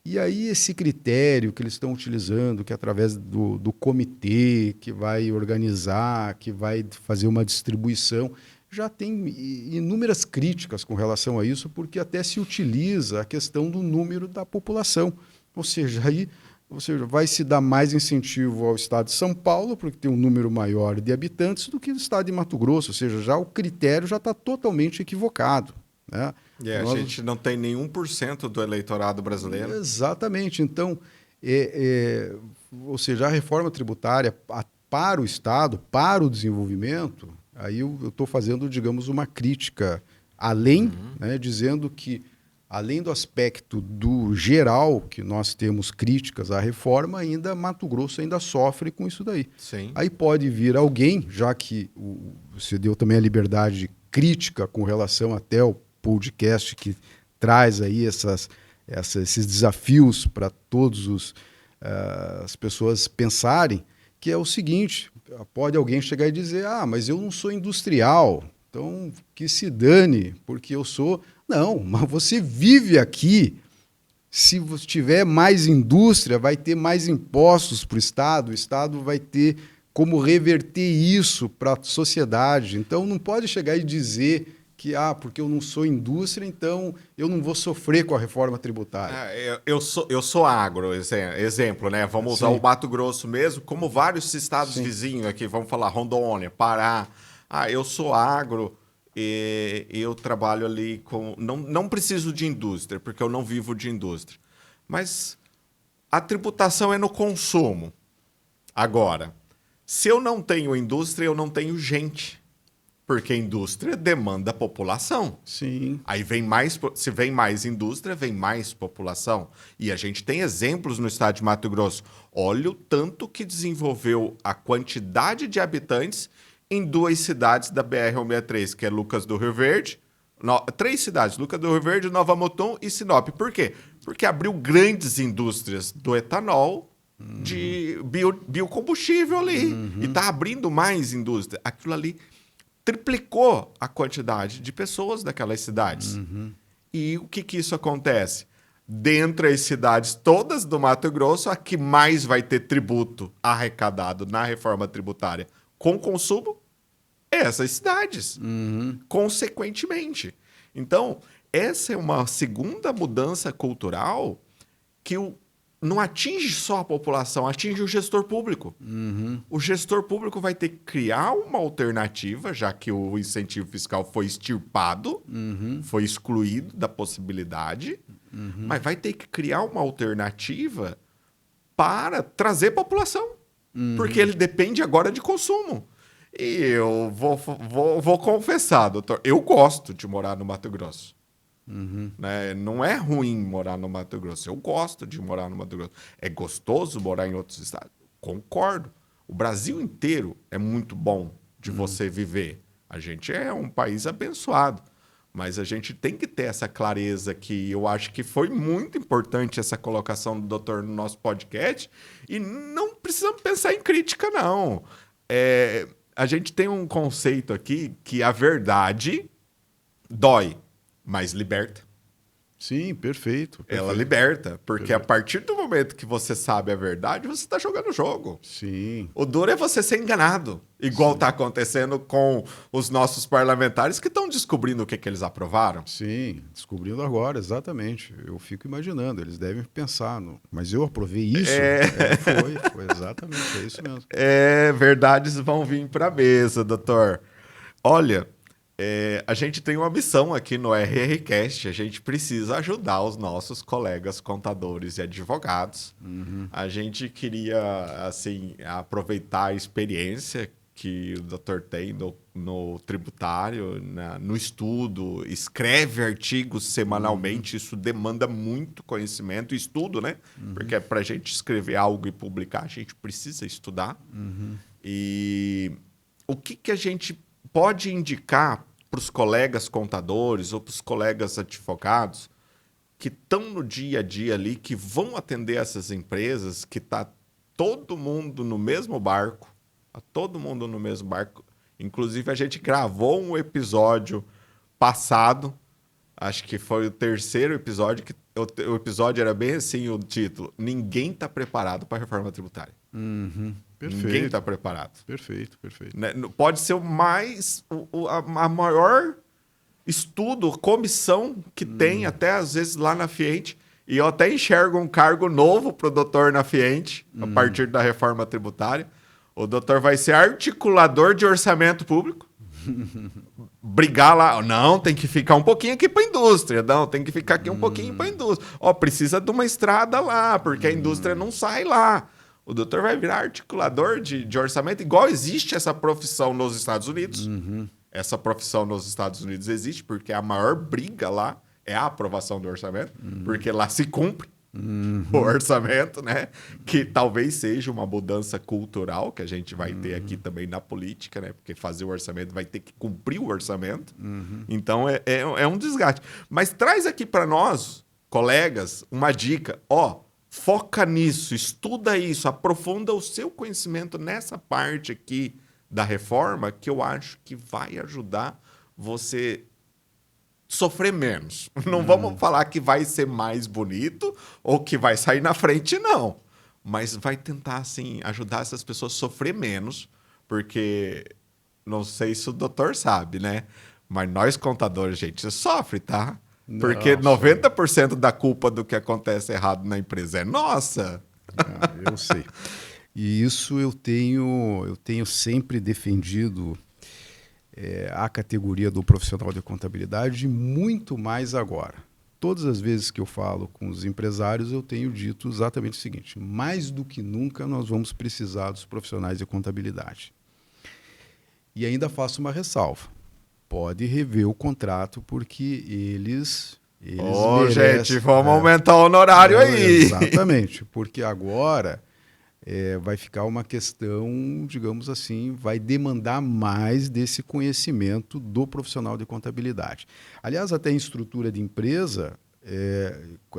E aí esse critério que eles estão utilizando, que é através do comitê, que vai organizar, que vai fazer uma distribuição, já tem inúmeras críticas com relação a isso, porque até se utiliza a questão do número da população. Ou seja, vai se dar mais incentivo ao estado de São Paulo, porque tem um número maior de habitantes, do que o estado de Mato Grosso. Ou seja, já o critério já está totalmente equivocado, né? A gente não tem nenhum por cento do eleitorado brasileiro. Exatamente. Então, ou seja, a reforma tributária para o Estado, para o desenvolvimento, aí eu estou fazendo, digamos, uma crítica além, né, dizendo que, além do aspecto do geral, que nós temos críticas à reforma, ainda Mato Grosso ainda sofre com isso daí. Sim. Aí pode vir alguém, já que você deu também a liberdade crítica com relação até ao podcast que traz aí esses desafios para todos as pessoas pensarem, que é o seguinte: pode alguém chegar e dizer, mas eu não sou industrial, então que se dane, porque eu sou... Não, mas você vive aqui. Se tiver mais indústria, vai ter mais impostos para o Estado vai ter como reverter isso para a sociedade. Então não pode chegar e dizer que, porque eu não sou indústria, então eu não vou sofrer com a reforma tributária. Eu sou agro, exemplo, né? Vamos usar o Mato Grosso mesmo, como vários estados vizinhos aqui, vamos falar Rondônia, Pará. Eu sou agro e eu trabalho ali com... Não preciso de indústria, porque eu não vivo de indústria. Mas a tributação é no consumo. Agora, se eu não tenho indústria, eu não tenho gente. Porque a indústria demanda população. Sim. Aí se vem mais indústria, vem mais população. E a gente tem exemplos no estado de Mato Grosso. Olha o tanto que desenvolveu a quantidade de habitantes em 2 cidades da BR-163, que é Lucas do Rio Verde. 3 cidades, Lucas do Rio Verde, Nova Mutum e Sinop. Por quê? Porque abriu grandes indústrias do etanol, de biocombustível ali. E está abrindo mais indústria. Aquilo ali triplicou a quantidade de pessoas daquelas cidades. E o que isso acontece? Dentre as cidades todas do Mato Grosso, a que mais vai ter tributo arrecadado na reforma tributária com consumo é essas cidades, consequentemente. Então, essa é uma segunda mudança cultural que não atinge só a população, atinge o gestor público. O gestor público vai ter que criar uma alternativa, já que o incentivo fiscal foi extirpado, foi excluído da possibilidade, mas vai ter que criar uma alternativa para trazer população, porque ele depende agora de consumo. E eu vou confessar, doutor, eu gosto de morar no Mato Grosso. Né? Não é ruim morar no Mato Grosso. Eu gosto de morar no Mato Grosso. É gostoso morar em outros estados? Concordo. O Brasil inteiro é muito bom de você viver. A gente é um país abençoado. Mas a gente tem que ter essa clareza que eu acho que foi muito importante essa colocação do doutor no nosso podcast. E não precisamos pensar em crítica, não. A gente tem um conceito aqui que a verdade dói, mas liberta. Sim, perfeito. Ela liberta, porque a partir do momento que você sabe a verdade, você está jogando o jogo. Sim. O duro é você ser enganado, igual está acontecendo com os nossos parlamentares que estão descobrindo o que eles aprovaram. Sim, descobrindo agora, exatamente. Eu fico imaginando, eles devem pensar, mas eu aprovei isso? Foi exatamente, é isso mesmo. Verdades vão vir para a mesa, doutor. Olha, a gente tem uma missão aqui no RRCast. A gente precisa ajudar os nossos colegas contadores e advogados. A gente queria, assim, aproveitar a experiência que o doutor tem no tributário, no estudo, escreve artigos semanalmente. Isso demanda muito conhecimento e estudo, né? Porque para a gente escrever algo e publicar, a gente precisa estudar. E o que a gente pode indicar para os colegas contadores ou para os colegas advogados que estão no dia a dia ali, que vão atender essas empresas, que está todo mundo no mesmo barco, Inclusive, a gente gravou um episódio passado, acho que foi o terceiro episódio, que o episódio era bem assim, o título: Ninguém está preparado para a reforma tributária. Perfeito. Ninguém está preparado. Perfeito. Né? Pode ser a maior estudo, comissão que tem, até às vezes lá na Fiente. E eu até enxergo um cargo novo para o doutor na Fiente, a partir da reforma tributária. O doutor vai ser articulador de orçamento público. Brigar lá. Não, tem que ficar um pouquinho aqui para a indústria. Não, tem que ficar aqui um pouquinho para a indústria. Precisa de uma estrada lá, porque a indústria não sai lá. O doutor vai virar articulador de orçamento, igual existe essa profissão nos Estados Unidos. Essa profissão nos Estados Unidos existe porque a maior briga lá é a aprovação do orçamento, porque lá se cumpre o orçamento, né? Que talvez seja uma mudança cultural que a gente vai ter aqui também na política, né? Porque fazer o orçamento vai ter que cumprir o orçamento. Então é um desgaste. Mas traz aqui para nós, colegas, uma dica. Foca nisso, estuda isso, aprofunda o seu conhecimento nessa parte aqui da reforma, que eu acho que vai ajudar você sofrer menos. Não vamos falar que vai ser mais bonito ou que vai sair na frente, não. Mas vai tentar, assim, ajudar essas pessoas a sofrer menos, porque não sei se o doutor sabe, né? Mas nós, contadores, gente, sofre, tá? Porque 90% da culpa do que acontece errado na empresa é nossa. Eu sei. E isso eu tenho sempre defendido a categoria do profissional de contabilidade, muito mais agora. Todas as vezes que eu falo com os empresários, eu tenho dito exatamente o seguinte: mais do que nunca nós vamos precisar dos profissionais de contabilidade. E ainda faço uma ressalva. Pode rever o contrato, porque eles merecem, gente, vamos aumentar o honorário aí. Exatamente, porque agora vai ficar uma questão, digamos assim, vai demandar mais desse conhecimento do profissional de contabilidade. Aliás, até em estrutura de empresa,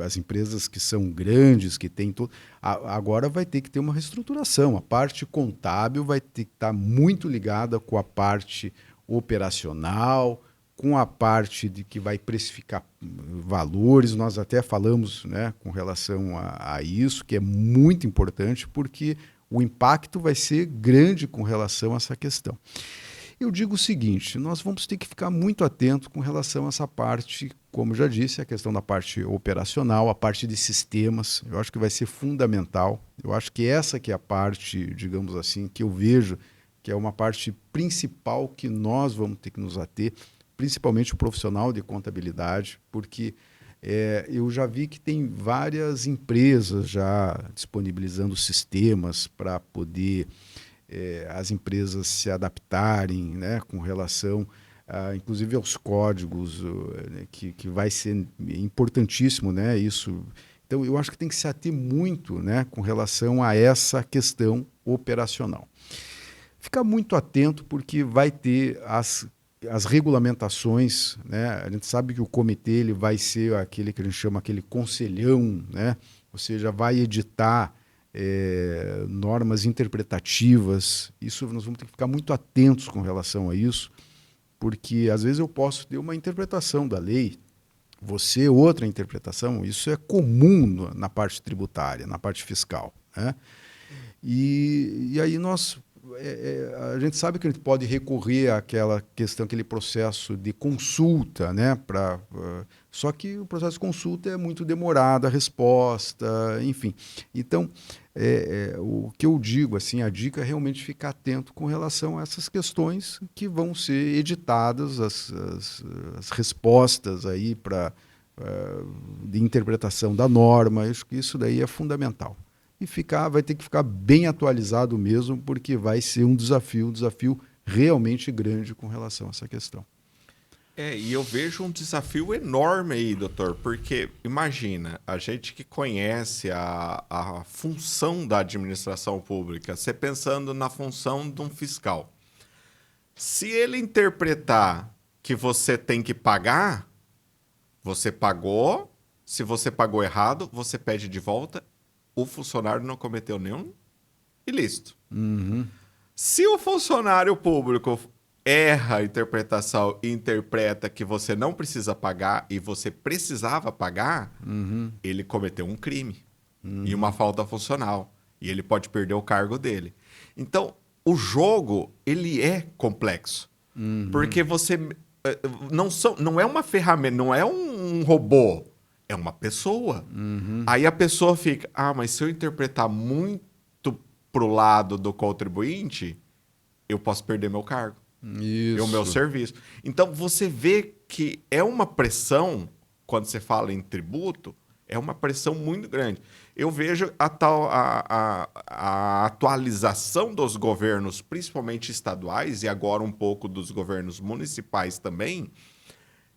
as empresas que são grandes, que têm tudo, agora vai ter que ter uma reestruturação. A parte contábil vai ter que estar muito ligada com a parte operacional, com a parte de que vai precificar valores. Nós até falamos, né, com relação a isso, que é muito importante, porque o impacto vai ser grande com relação a essa questão. Eu digo o seguinte: nós vamos ter que ficar muito atentos com relação a essa parte, como já disse, a questão da parte operacional, a parte de sistemas. Eu acho que vai ser fundamental. Eu acho que essa que é a parte, digamos assim, que eu vejo que é uma parte principal que nós vamos ter que nos ater, principalmente o profissional de contabilidade, porque eu já vi que tem várias empresas já disponibilizando sistemas para poder as empresas se adaptarem, né, com relação, inclusive, aos códigos, que vai ser importantíssimo, né, isso. Então, eu acho que tem que se ater muito, né, com relação a essa questão operacional. Ficar muito atento, porque vai ter as regulamentações, né? A gente sabe que o comitê ele vai ser aquele que a gente chama aquele conselhão, né? Ou seja, vai editar normas interpretativas. Isso nós vamos ter que ficar muito atentos com relação a isso, porque às vezes eu posso ter uma interpretação da lei, você outra interpretação. Isso é comum na parte tributária, na parte fiscal, né? E aí a gente sabe que a gente pode recorrer àquela questão, aquele processo de consulta, né? Só que o processo de consulta é muito demorado, a resposta, enfim. Então, o que eu digo, assim, a dica é realmente ficar atento com relação a essas questões que vão ser editadas, as respostas aí de interpretação da norma. Acho que isso daí é fundamental. E vai ter que ficar bem atualizado mesmo, porque vai ser um desafio realmente grande com relação a essa questão. E eu vejo um desafio enorme aí, doutor, porque imagina, a gente que conhece a função da administração pública, você pensando na função de um fiscal. Se ele interpretar que você tem que pagar, você pagou, se você pagou errado, você pede de volta, o funcionário não cometeu nenhum ilícito. Uhum. Se o funcionário público erra a interpretação e interpreta que você não precisa pagar e você precisava pagar, ele cometeu um crime e uma falta funcional. E ele pode perder o cargo dele. Então, o jogo, ele é complexo. Porque você não é uma ferramenta, não é um robô. É uma pessoa. Aí a pessoa fica, mas se eu interpretar muito pro lado do contribuinte, eu posso perder meu cargo. Isso. O meu serviço. Então, você vê que é uma pressão, quando você fala em tributo, é uma pressão muito grande. Eu vejo a atualização dos governos, principalmente estaduais, e agora um pouco dos governos municipais também,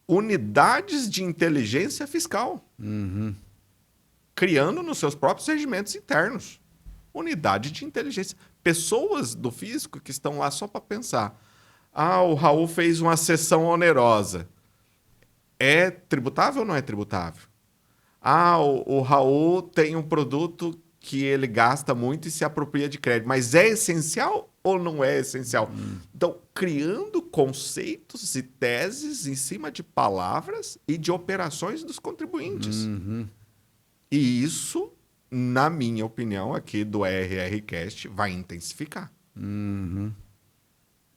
unidades de inteligência fiscal, criando nos seus próprios regimentos internos. Unidade de inteligência. Pessoas do fisco que estão lá só para pensar. O Raul fez uma cessão onerosa. É tributável ou não é tributável? O Raul tem um produto que ele gasta muito e se apropria de crédito. Mas é essencial ou não é essencial? Então, criando conceitos e teses em cima de palavras e de operações dos contribuintes. E isso, na minha opinião, aqui do RRCast, vai intensificar.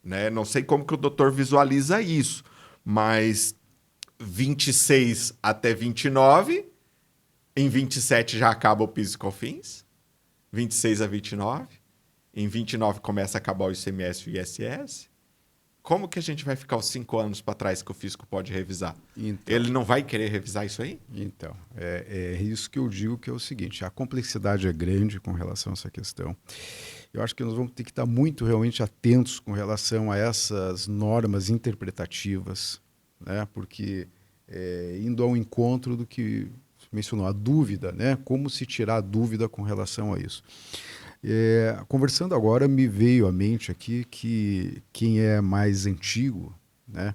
Né? Não sei como que o doutor visualiza isso, mas 26 até 29, em 27 já acaba o PIS e COFINS, 26 a 29, em 29 começa a acabar o ICMS e o ISS. Como que a gente vai ficar os 5 anos para trás que o fisco pode revisar? Então, ele não vai querer revisar isso aí? Então, é isso que eu digo, que é o seguinte: a complexidade é grande com relação a essa questão. Eu acho que nós vamos ter que estar muito realmente atentos com relação a essas normas interpretativas, né? Porque indo ao encontro do que mencionou, a dúvida, né? Como se tirar a dúvida com relação a isso. Conversando agora, me veio à mente aqui que quem é mais antigo, né?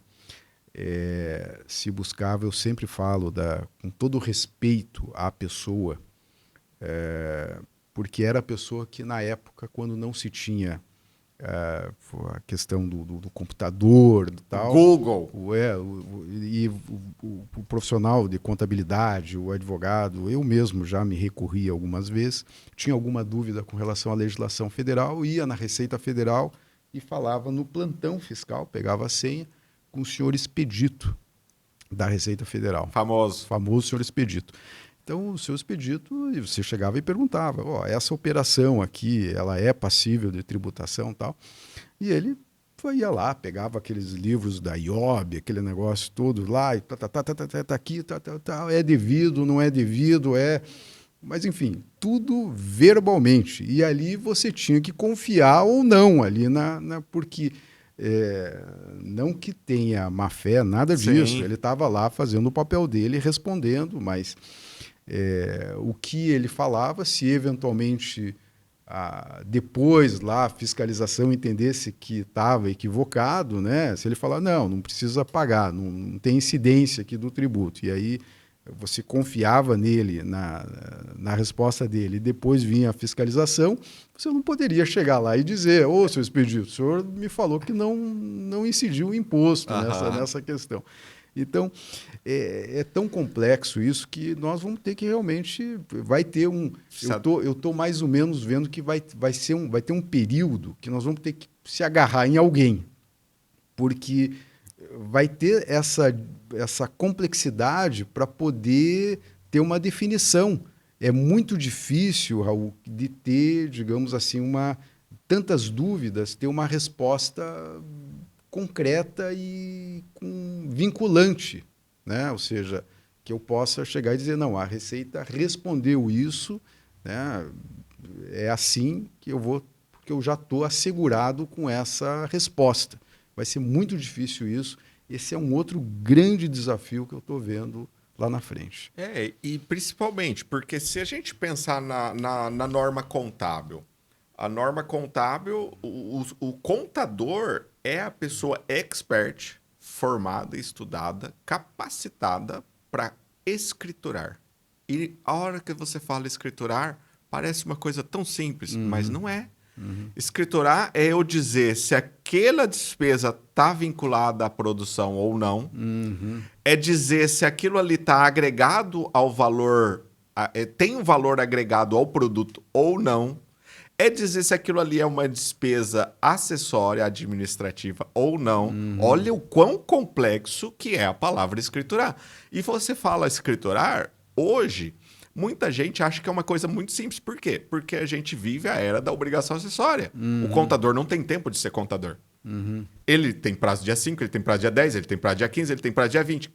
Se buscava, eu sempre falo, com todo respeito à pessoa, porque era a pessoa que, na época, quando não se tinha a questão do computador, do tal, Google. O profissional de contabilidade, o advogado, eu mesmo já me recorri algumas vezes, tinha alguma dúvida com relação à legislação federal, ia na Receita Federal e falava no plantão fiscal, pegava a senha com o senhor Expedito da Receita Federal. Famoso senhor Expedito. Então, o senhor Expedito, você chegava e perguntava, essa operação aqui, ela é passível de tributação e tal? E ele ia lá, pegava aqueles livros da IOB, aquele negócio todo lá, e tá aqui, é devido, não é devido, Mas, enfim, tudo verbalmente. E ali você tinha que confiar ou não ali porque não que tenha má fé, nada disso. Sim. Ele estava lá fazendo o papel dele, respondendo, mas o que ele falava, se eventualmente depois lá a fiscalização entendesse que estava equivocado, né? Se ele falar, não precisa pagar, não tem incidência aqui do tributo. E aí você confiava nele, na resposta dele, e depois vinha a fiscalização, você não poderia chegar lá e dizer, seu Expedito, o senhor me falou que não incidiu o imposto nessa questão. Então, é tão complexo isso que nós vamos ter que realmente... Vai ter eu tô mais ou menos vendo que vai ter um período que nós vamos ter que se agarrar em alguém, porque vai ter essa complexidade para poder ter uma definição. É muito difícil, Raul, de ter, digamos assim, tantas dúvidas, ter uma resposta concreta e vinculante, né? Ou seja, que eu possa chegar e dizer, não, a Receita respondeu isso, né? É assim que eu vou, porque eu já estou assegurado com essa resposta. Vai ser muito difícil isso. Esse é um outro grande desafio que eu estou vendo lá na frente. E principalmente porque se a gente pensar na norma contábil, a norma contábil, o contador é a pessoa expert, formada, estudada, capacitada para escriturar. E a hora que você fala escriturar, parece uma coisa tão simples, mas não é. Escriturar é eu dizer se aquela despesa está vinculada à produção ou não. É dizer se aquilo ali está agregado ao valor, tem um valor agregado ao produto ou não. É dizer se aquilo ali é uma despesa acessória administrativa ou não. Olha o quão complexo que é a palavra escriturar. E você fala escriturar, hoje... Muita gente acha que é uma coisa muito simples. Por quê? Porque a gente vive a era da obrigação acessória. O contador não tem tempo de ser contador. Ele tem prazo dia 5, ele tem prazo dia 10, ele tem prazo dia 15, ele tem prazo dia 20.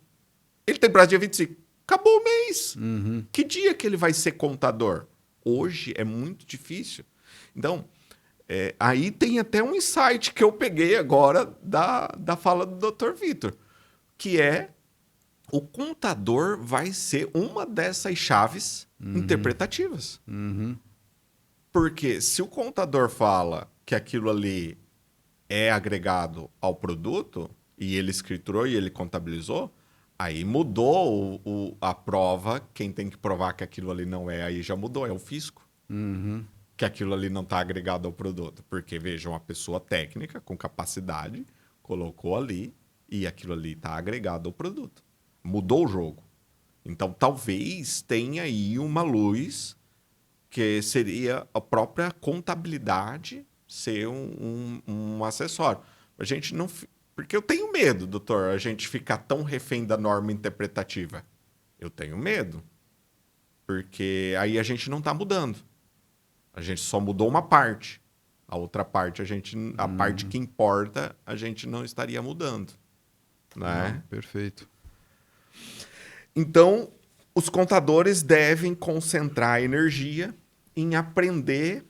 Ele tem prazo dia 25. Acabou o mês. Que dia que ele vai ser contador? Hoje é muito difícil. Então, aí tem até um insight que eu peguei agora da fala do Dr. Vitor, que é o contador vai ser uma dessas chaves interpretativas. Porque se o contador fala que aquilo ali é agregado ao produto, e ele escriturou e ele contabilizou, aí mudou a prova. Quem tem que provar que aquilo ali não é, aí já mudou, é o fisco. Que aquilo ali não está agregado ao produto. Porque, veja, uma pessoa técnica, com capacidade, colocou ali e aquilo ali está agregado ao produto. Mudou o jogo. Então, talvez tenha aí uma luz que seria a própria contabilidade ser um acessório. A gente não... Porque eu tenho medo, doutor, a gente ficar tão refém da norma interpretativa. Eu tenho medo. Porque aí a gente não está mudando. A gente só mudou uma parte. A outra parte, a parte que importa, a gente não estaria mudando. Né? Perfeito. Então, os contadores devem concentrar a energia em aprender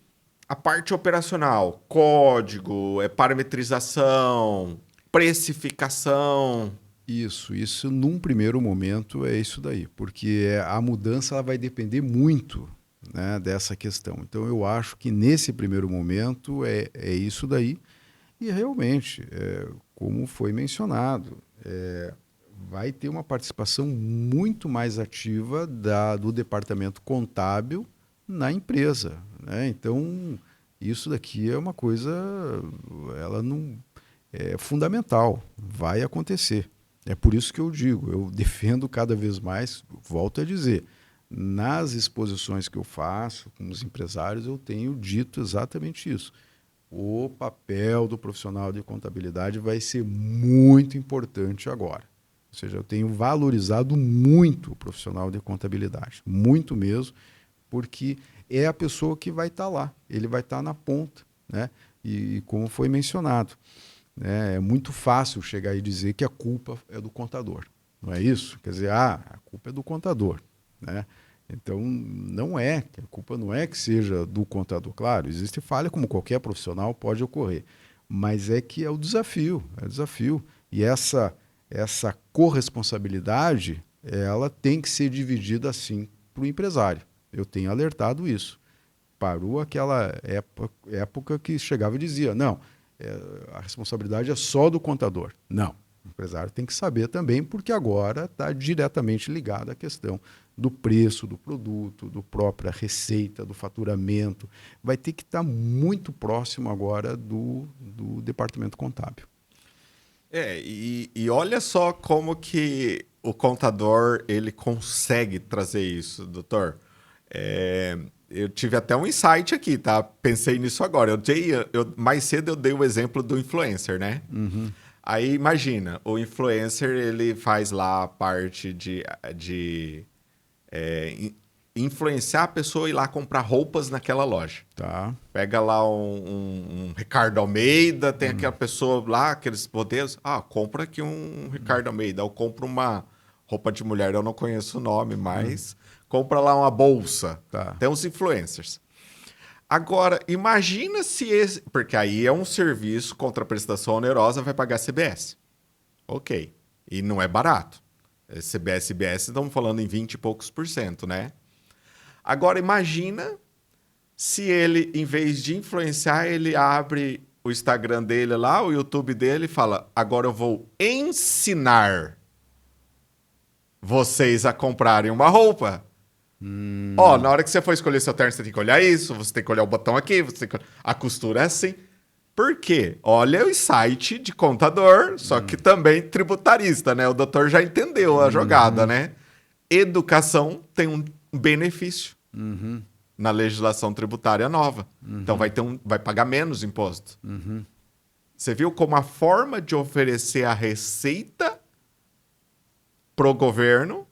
a parte operacional, código, parametrização, precificação. Isso num primeiro momento é isso daí, porque a mudança ela vai depender muito, né, dessa questão. Então eu acho que nesse primeiro momento é isso daí, e realmente, como foi mencionado, vai ter uma participação muito mais ativa do departamento contábil na empresa, né? Então, isso daqui é uma coisa, ela não é fundamental, vai acontecer. É por isso que eu digo, eu defendo cada vez mais, volto a dizer, nas exposições que eu faço com os empresários, eu tenho dito exatamente isso. O papel do profissional de contabilidade vai ser muito importante agora. Ou seja, eu tenho valorizado muito o profissional de contabilidade, muito mesmo, porque é a pessoa que vai estar lá, ele vai estar na ponta, né? E como foi mencionado, né, é muito fácil chegar e dizer que a culpa é do contador, não é isso? Quer dizer, a culpa é do contador, né? Então, a culpa não é que seja do contador. Claro, existe falha, como qualquer profissional pode ocorrer, mas é que é o desafio, E essa corresponsabilidade, ela tem que ser dividida assim para o empresário. Eu tenho alertado isso. Parou aquela época que chegava e dizia, não, a responsabilidade é só do contador. Não, o empresário tem que saber também, porque agora está diretamente ligado à questão do preço do produto, do própria receita, do faturamento. Vai ter que estar muito próximo agora do departamento contábil. E olha só como que o contador ele consegue trazer isso, doutor. Eu tive até um insight aqui, tá? Pensei nisso agora. Mais cedo eu dei o exemplo do influencer, né? Uhum. Aí imagina, o influencer ele faz lá a parte de influenciar a pessoa a ir lá comprar roupas naquela loja. Tá. Pega lá um Ricardo Almeida, tem aquela pessoa lá, aqueles modelos. Compra aqui um Ricardo Almeida. Eu compro uma roupa de mulher, eu não conheço o nome, mas compra lá uma bolsa. Tá. Tem uns influencers. Agora, imagina se esse... Porque aí é um serviço contra prestação onerosa, vai pagar CBS. Ok. E não é barato. CBS e IBS estamos falando em 20 e poucos %, né? Agora, imagina se ele, em vez de influenciar, ele abre o Instagram dele lá, o YouTube dele e fala, agora eu vou ensinar vocês a comprarem uma roupa. Na hora que você for escolher seu terno, você tem que olhar isso, você tem que olhar o botão aqui, a costura é assim. Por quê? Olha o insight de contador, só que também tributarista, né? O doutor já entendeu a jogada, né? Educação tem um benefício na legislação tributária nova. Então vai pagar menos imposto. Você viu como a forma de oferecer a receita pro governo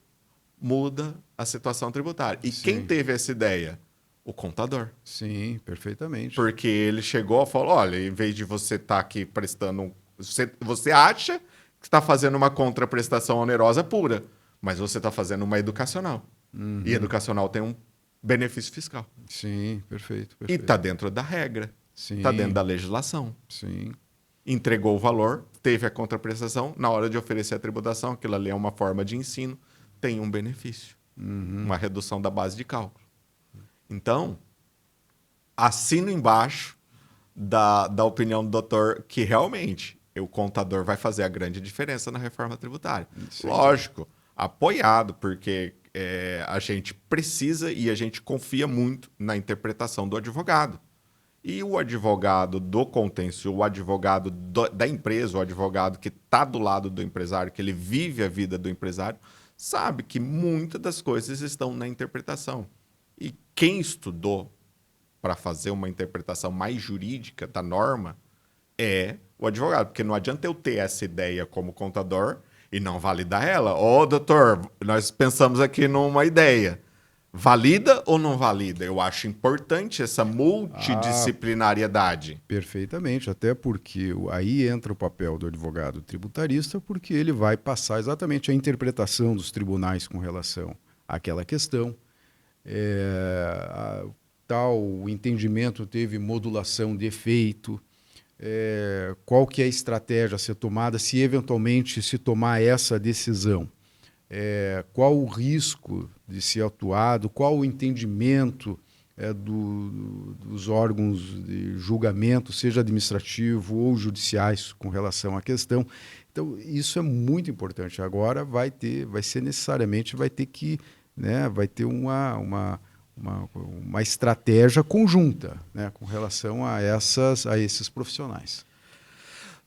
muda a situação tributária. E Sim. quem teve essa ideia? O contador. Sim, perfeitamente. Porque ele chegou e falou, olha, em vez de você estar aqui prestando... Você acha que está fazendo uma contraprestação onerosa pura, mas você está fazendo uma educacional. E educacional tem um benefício fiscal. Sim, perfeito. E está dentro da regra. Está dentro da legislação. Sim. Entregou o valor, teve a contraprestação, na hora de oferecer a tributação, aquilo ali é uma forma de ensino, tem um benefício. Uma redução da base de cálculo. Então, assino embaixo da opinião do doutor que realmente o contador vai fazer a grande diferença na reforma tributária. Sim. Lógico, apoiado, porque a gente precisa e a gente confia muito na interpretação do advogado. E o advogado do contencioso, o advogado da empresa, o advogado que está do lado do empresário, que ele vive a vida do empresário, sabe que muitas das coisas estão na interpretação. E quem estudou para fazer uma interpretação mais jurídica da norma é o advogado. Porque não adianta eu ter essa ideia como contador e não validar ela. Doutor, nós pensamos aqui numa ideia. Valida ou não valida? Eu acho importante essa multidisciplinariedade. Perfeitamente, até porque aí entra o papel do advogado tributarista, porque ele vai passar exatamente a interpretação dos tribunais com relação àquela questão. O entendimento teve modulação de efeito, qual que é a estratégia a ser tomada se eventualmente se tomar essa decisão. Qual o risco de ser atuado, qual o entendimento dos órgãos de julgamento, seja administrativo ou judiciais, com relação à questão. Então, isso é muito importante. Agora vai ter que, né, vai ter uma estratégia conjunta, né, com relação a esses profissionais.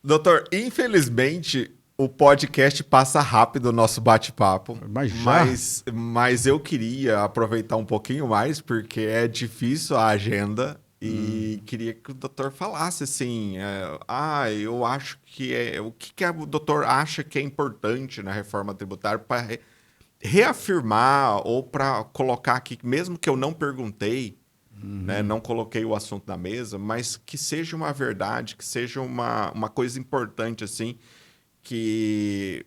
Doutor, infelizmente... O podcast passa rápido o nosso bate-papo, mas eu queria aproveitar um pouquinho mais, porque é difícil a agenda e queria que o doutor falasse assim, eu acho que o que o doutor acha que é importante na reforma tributária para reafirmar ou para colocar aqui, mesmo que eu não perguntei, né, não coloquei o assunto na mesa, mas que seja uma verdade, que seja uma coisa importante assim, que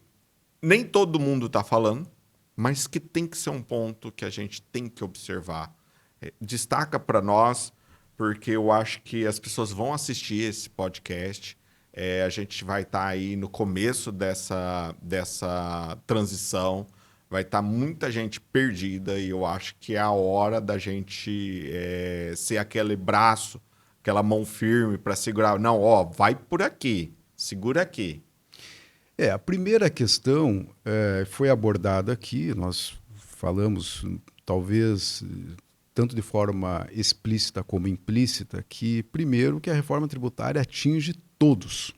nem todo mundo está falando, mas que tem que ser um ponto que a gente tem que observar. Destaca para nós, porque eu acho que as pessoas vão assistir esse podcast. A gente vai estar aí no começo dessa transição. Vai estar muita gente perdida e eu acho que é a hora da gente ser aquele braço, aquela mão firme para segurar. Não, ó, vai por aqui, segura aqui. A primeira questão foi abordada aqui, nós falamos, talvez, tanto de forma explícita como implícita, que, primeiro, que a reforma tributária atinge todos.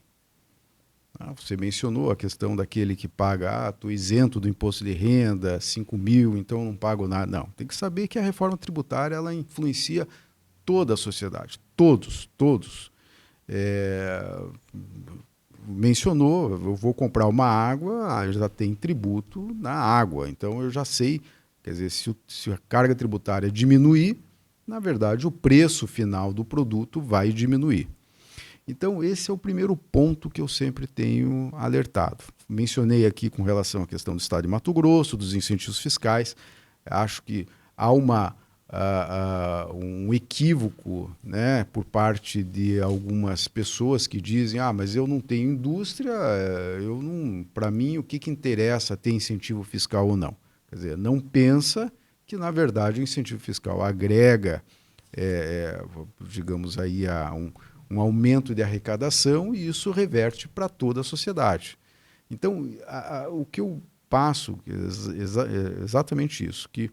Você mencionou a questão daquele que paga, estou isento do imposto de renda, 5 mil, então não pago nada. Não, tem que saber que a reforma tributária ela influencia toda a sociedade, todos. Mencionou, eu vou comprar uma água, já tem tributo na água, então eu já sei, quer dizer, se a carga tributária diminuir, na verdade o preço final do produto vai diminuir. Então esse é o primeiro ponto que eu sempre tenho alertado. Mencionei aqui com relação à questão do Estado de Mato Grosso, dos incentivos fiscais, acho que há um equívoco, né, por parte de algumas pessoas que dizem, mas eu não tenho indústria, para mim o que interessa ter incentivo fiscal ou não. Quer dizer, não pensa que na verdade o incentivo fiscal agrega, digamos aí, um aumento de arrecadação e isso reverte para toda a sociedade. Então, o que eu passo é exatamente isso, que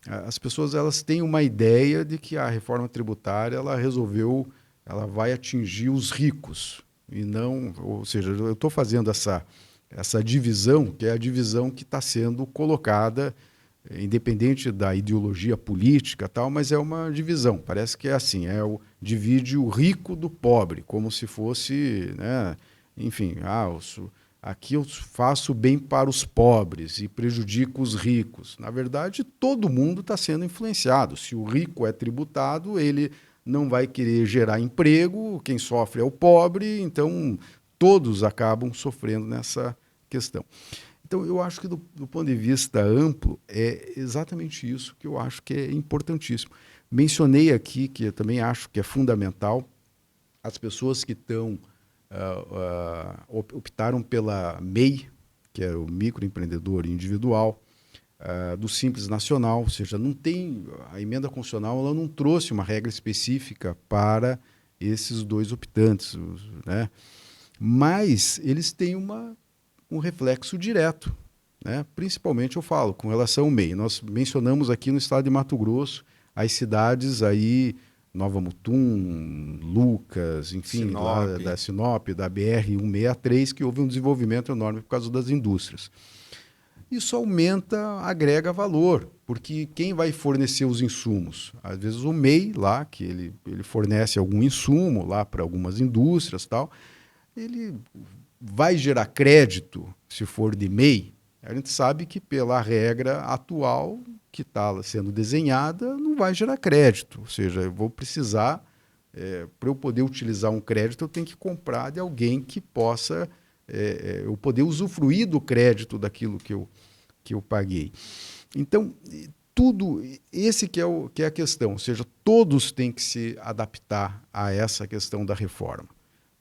as pessoas elas têm uma ideia de que a reforma tributária ela vai atingir os ricos e não, ou seja, eu estou fazendo essa divisão, que é a divisão que está sendo colocada, independente da ideologia política tal, mas é uma divisão. Parece que é assim, divide o rico do pobre, como se fosse, né, enfim, aqui eu faço bem para os pobres e prejudico os ricos. Na verdade, todo mundo está sendo influenciado. Se o rico é tributado, ele não vai querer gerar emprego, quem sofre é o pobre, então todos acabam sofrendo nessa questão. Então, eu acho que do ponto de vista amplo, é exatamente isso que eu acho que é importantíssimo. Mencionei aqui, que eu também acho que é fundamental, as pessoas que optaram pela MEI, que é o microempreendedor individual, do Simples Nacional, ou seja, a emenda constitucional ela não trouxe uma regra específica para esses dois optantes, né? Mas eles têm um reflexo direto, né? Principalmente eu falo com relação ao MEI. Nós mencionamos aqui no estado de Mato Grosso as cidades aí, Nova Mutum, Lucas, enfim, Sinop. Lá da Sinop, da BR-163, que houve um desenvolvimento enorme por causa das indústrias. Isso agrega valor, porque quem vai fornecer os insumos? Às vezes o MEI lá, que ele fornece algum insumo lá para algumas indústrias, tal, ele vai gerar crédito se for de MEI. A gente sabe que pela regra atual que está sendo desenhada não vai gerar crédito, ou seja, eu vou precisar, para eu poder utilizar um crédito, eu tenho que comprar de alguém que possa eu poder usufruir do crédito daquilo que eu paguei. Então, tudo, esse que é a questão, ou seja, todos têm que se adaptar a essa questão da reforma.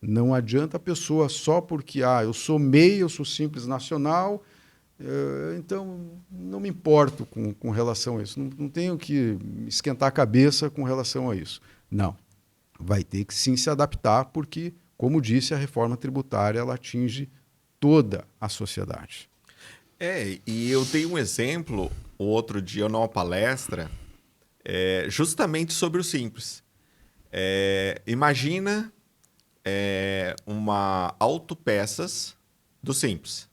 Não adianta a pessoa só porque eu sou MEI, eu sou Simples Nacional, então não me importo com relação a isso, não tenho que esquentar a cabeça com relação a isso. Não, vai ter que sim se adaptar porque, como disse, a reforma tributária ela atinge toda a sociedade. E eu dei um exemplo, o outro dia, numa palestra, justamente sobre o Simples. Imagina uma autopeças do Simples.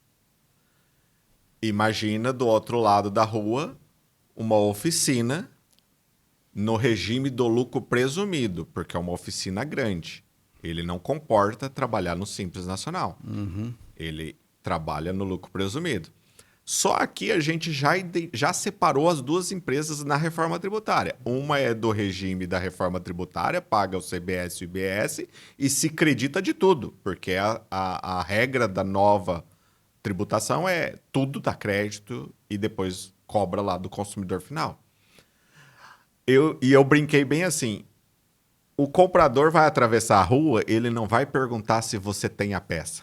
Imagina do outro lado da rua uma oficina no regime do lucro presumido, porque é uma oficina grande. Ele não comporta trabalhar no Simples Nacional. Uhum. Ele trabalha no lucro presumido. Só aqui a gente já separou as duas empresas na reforma tributária. Uma é do regime da reforma tributária, paga o CBS e o IBS e se credita de tudo, porque a regra da nova Tributação é tudo dá crédito e depois cobra lá do consumidor final. Eu brinquei bem assim, o comprador vai atravessar a rua, ele não vai perguntar se você tem a peça.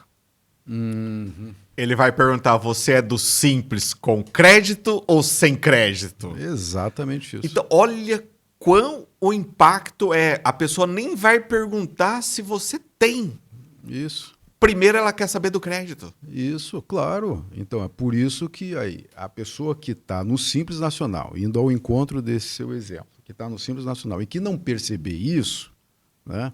Ele vai perguntar, você é do simples com crédito ou sem crédito? Exatamente isso. Então, olha quão o impacto é. A pessoa nem vai perguntar se você tem. Isso. Primeiro ela quer saber do crédito. Isso, claro. Então, é por isso que aí, a pessoa que está no Simples Nacional, indo ao encontro desse seu exemplo, que está no Simples Nacional e que não perceber isso, né?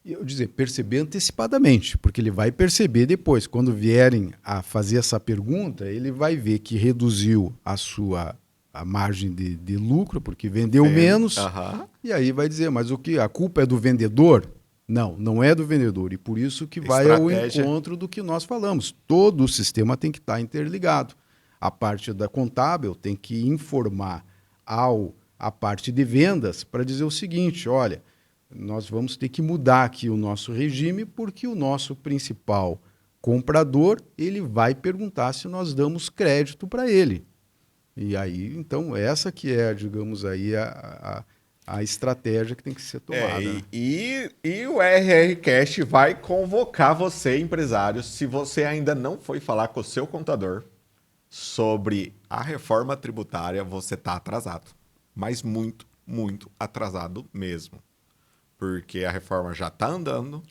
Eu dizer, perceber antecipadamente, porque ele vai perceber depois. Quando vierem a fazer essa pergunta, ele vai ver que reduziu a margem de lucro, porque vendeu menos, e aí vai dizer, mas o que? A culpa é do vendedor? Não, não é do vendedor. E por isso que vai ao encontro do que nós falamos. Todo o sistema tem que estar interligado. A parte da contábil tem que informar a parte de vendas para dizer o seguinte, olha, nós vamos ter que mudar aqui o nosso regime porque o nosso principal comprador, ele vai perguntar se nós damos crédito para ele. E aí, então, essa que é, digamos aí, a estratégia que tem que ser tomada. E o RRCast vai convocar você, empresário, se você ainda não foi falar com o seu contador sobre a reforma tributária, você está atrasado. Mas muito, muito atrasado mesmo. Porque a reforma já está andando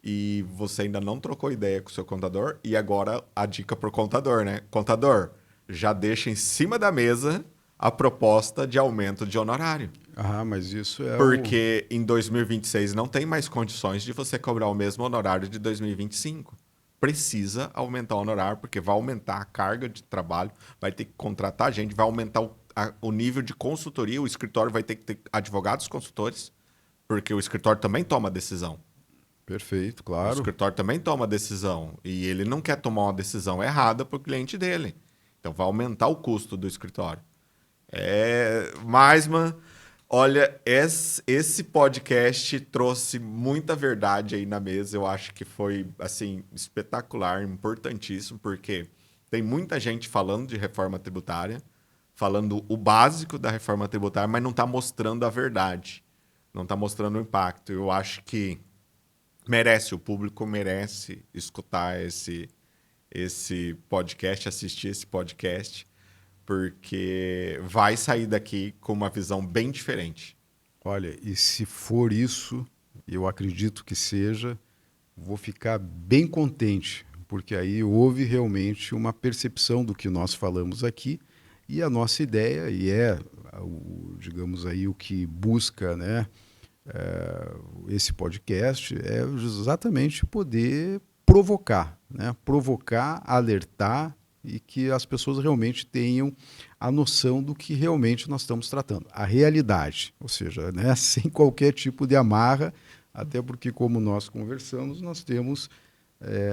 e você ainda não trocou ideia com o seu contador. E agora a dica para o contador, né? Contador, já deixa em cima da mesa a proposta de aumento de honorário. Ah, mas isso é porque em 2026 não tem mais condições de você cobrar o mesmo honorário de 2025. Precisa aumentar o honorário, porque vai aumentar a carga de trabalho, vai ter que contratar gente, vai aumentar o nível de consultoria, o escritório vai ter que ter advogados consultores, porque o escritório também toma decisão. Perfeito, claro. O escritório também toma decisão e ele não quer tomar uma decisão errada para o cliente dele. Então vai aumentar o custo do escritório. Maisman, olha, esse podcast trouxe muita verdade aí na mesa. Eu acho que foi assim espetacular, importantíssimo, porque tem muita gente falando de reforma tributária, falando o básico da reforma tributária, mas não está mostrando a verdade. Não está mostrando o impacto. Eu acho que o público merece escutar esse podcast, assistir esse podcast, porque vai sair daqui com uma visão bem diferente. Olha, e se for isso, eu acredito que seja, vou ficar bem contente, porque aí houve realmente uma percepção do que nós falamos aqui e a nossa ideia, e digamos aí, o que busca, né, esse podcast é exatamente poder provocar, né? Provocar, alertar e que as pessoas realmente tenham a noção do que realmente nós estamos tratando, a realidade, ou seja, né, sem qualquer tipo de amarra, até porque, como nós conversamos, nós temos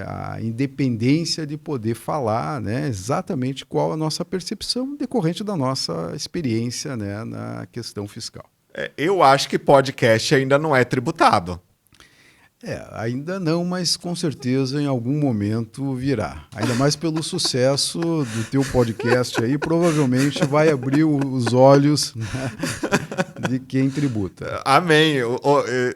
a independência de poder falar, né, exatamente qual a nossa percepção decorrente da nossa experiência, né, na questão fiscal. Eu acho que podcast ainda não é tributado. Ainda não, mas com certeza em algum momento virá. Ainda mais pelo sucesso do teu podcast aí, provavelmente vai abrir os olhos, né, de quem tributa. Amém.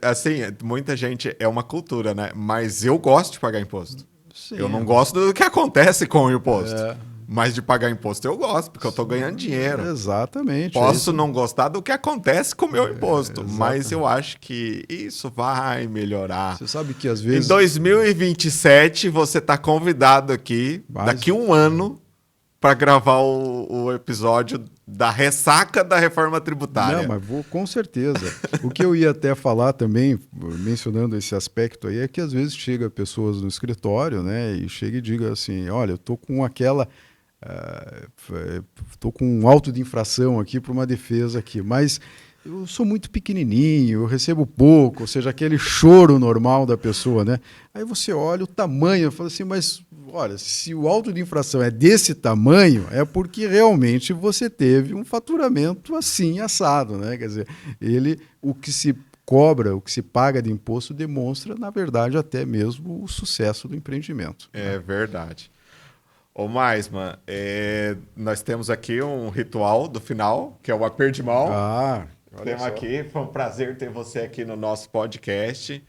Assim, muita gente, é uma cultura, né? Mas eu gosto de pagar imposto. Sim, eu não gosto do que acontece com o imposto. Mas de pagar imposto eu gosto, porque eu estou ganhando dinheiro. Exatamente. Posso não gostar do que acontece com o meu imposto, mas eu acho que isso vai melhorar. Você sabe que às vezes... Em 2027, você está convidado aqui, daqui um ano, para gravar o episódio da ressaca da reforma tributária. Não, mas vou com certeza. O que eu ia até falar também, mencionando esse aspecto aí, é que às vezes chega pessoas no escritório, né, e chega e diga assim, olha, eu estou com estou com um auto de infração aqui para uma defesa aqui, mas eu sou muito pequenininho, eu recebo pouco, ou seja, aquele choro normal da pessoa, né? Aí você olha o tamanho, fala assim, mas olha, se o auto de infração é desse tamanho, é porque realmente você teve um faturamento assim, assado, né? Quer dizer, o que se cobra, o que se paga de imposto demonstra, na verdade, até mesmo o sucesso do empreendimento. É verdade. Ô, Maisman, nós temos aqui um ritual do final, que é o aperto de mão. Olha Temos só. aqui, foi um prazer ter você aqui no nosso podcast.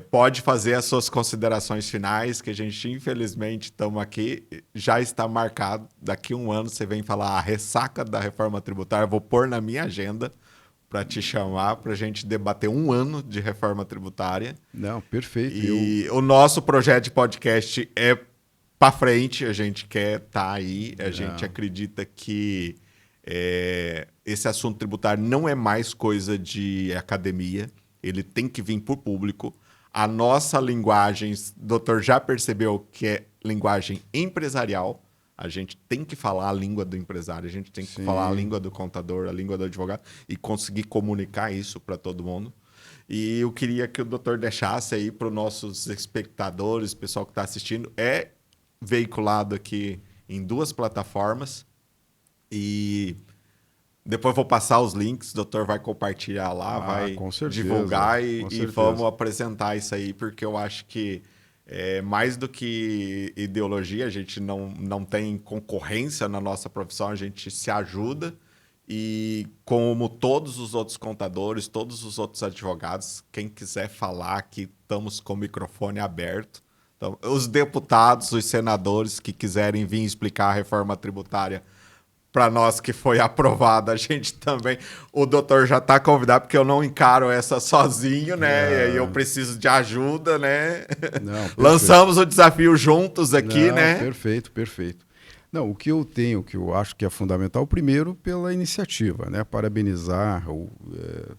Pode fazer as suas considerações finais, que a gente, infelizmente, estamos aqui. Já está marcado, daqui a um ano você vem falar a ressaca da reforma tributária. Eu vou pôr na minha agenda para te chamar, para a gente debater um ano de reforma tributária. Não, perfeito. E o nosso projeto de podcast é para frente, a gente quer estar aí, a gente acredita que esse assunto tributário não é mais coisa de academia, ele tem que vir para o público. A nossa linguagem, o doutor já percebeu que é linguagem empresarial, a gente tem que falar a língua do empresário, a gente tem que falar a língua do contador, a língua do advogado e conseguir comunicar isso para todo mundo. E eu queria que o doutor deixasse aí para os nossos espectadores, pessoal que está assistindo, veiculado aqui em 2 plataformas e depois vou passar os links, o doutor vai compartilhar lá, vai com certeza, divulgar e certeza. vamos apresentar isso aí, porque eu acho que mais do que ideologia, a gente não tem concorrência na nossa profissão, a gente se ajuda e como todos os outros contadores, todos os outros advogados, quem quiser falar aqui, estamos com o microfone aberto. Então, os deputados, os senadores que quiserem vir explicar a reforma tributária para nós que foi aprovada, a gente também. O doutor já está convidado, porque eu não encaro essa sozinho, né? E aí eu preciso de ajuda, né? Não, lançamos o desafio juntos aqui, né? Perfeito, perfeito. Não, o que eu acho que é fundamental, primeiro, pela iniciativa, né? Parabenizar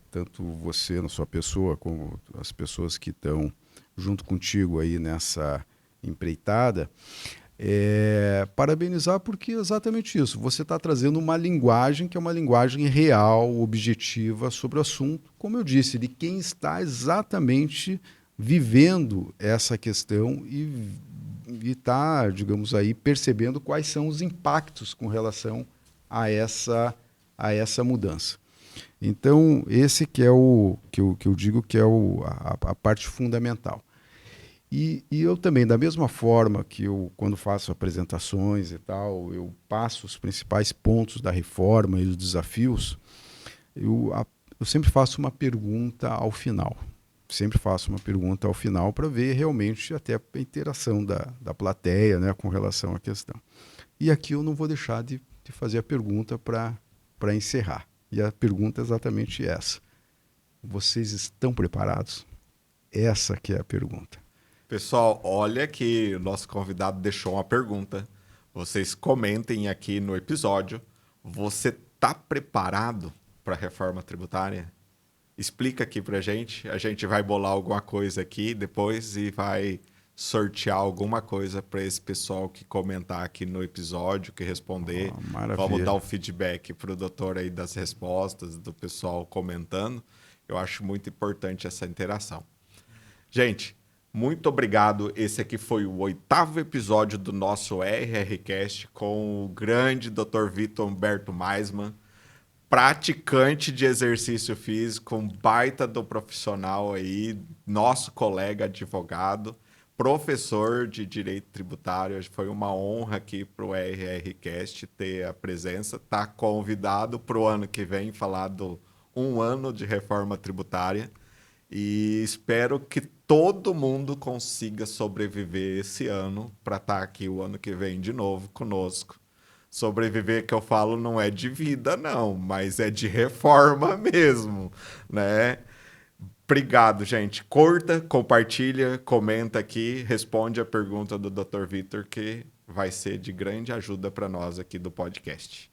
tanto você na sua pessoa, como as pessoas que estão junto contigo aí nessa empreitada, parabenizar porque é exatamente isso. Você está trazendo uma linguagem que é uma linguagem real, objetiva sobre o assunto, como eu disse, de quem está exatamente vivendo essa questão e está, digamos aí, percebendo quais são os impactos com relação a essa mudança. Então, esse que é o que eu digo que é a parte fundamental. E eu também, da mesma forma que eu, quando faço apresentações e tal, eu passo os principais pontos da reforma e os desafios, eu sempre faço uma pergunta ao final. Sempre faço uma pergunta ao final para ver realmente até a interação da plateia, né, com relação à questão. E aqui eu não vou deixar de fazer a pergunta para encerrar. E a pergunta é exatamente essa. Vocês estão preparados? Essa que é a pergunta. Pessoal, olha que o nosso convidado deixou uma pergunta. Vocês comentem aqui no episódio. Você está preparado para a reforma tributária? Explica aqui para a gente. A gente vai bolar alguma coisa aqui depois e vai sortear alguma coisa para esse pessoal que comentar aqui no episódio, que responder. Vamos dar um feedback para o doutor aí das respostas, do pessoal comentando. Eu acho muito importante essa interação. Gente, muito obrigado. Esse aqui foi o 8º episódio do nosso RRCast com o grande Dr. Vitor Humberto Maisman, praticante de exercício físico, um baita do profissional aí, nosso colega advogado, professor de Direito Tributário. Foi uma honra aqui para o RRCast ter a presença. Está convidado para o ano que vem falar do 1 ano de reforma tributária. E espero que todo mundo consiga sobreviver esse ano para estar aqui o ano que vem de novo conosco. Sobreviver, que eu falo, não é de vida, não, mas é de reforma mesmo, né? Obrigado, gente. Curta, compartilha, comenta aqui, responde a pergunta do Dr. Vitor, que vai ser de grande ajuda para nós aqui do podcast.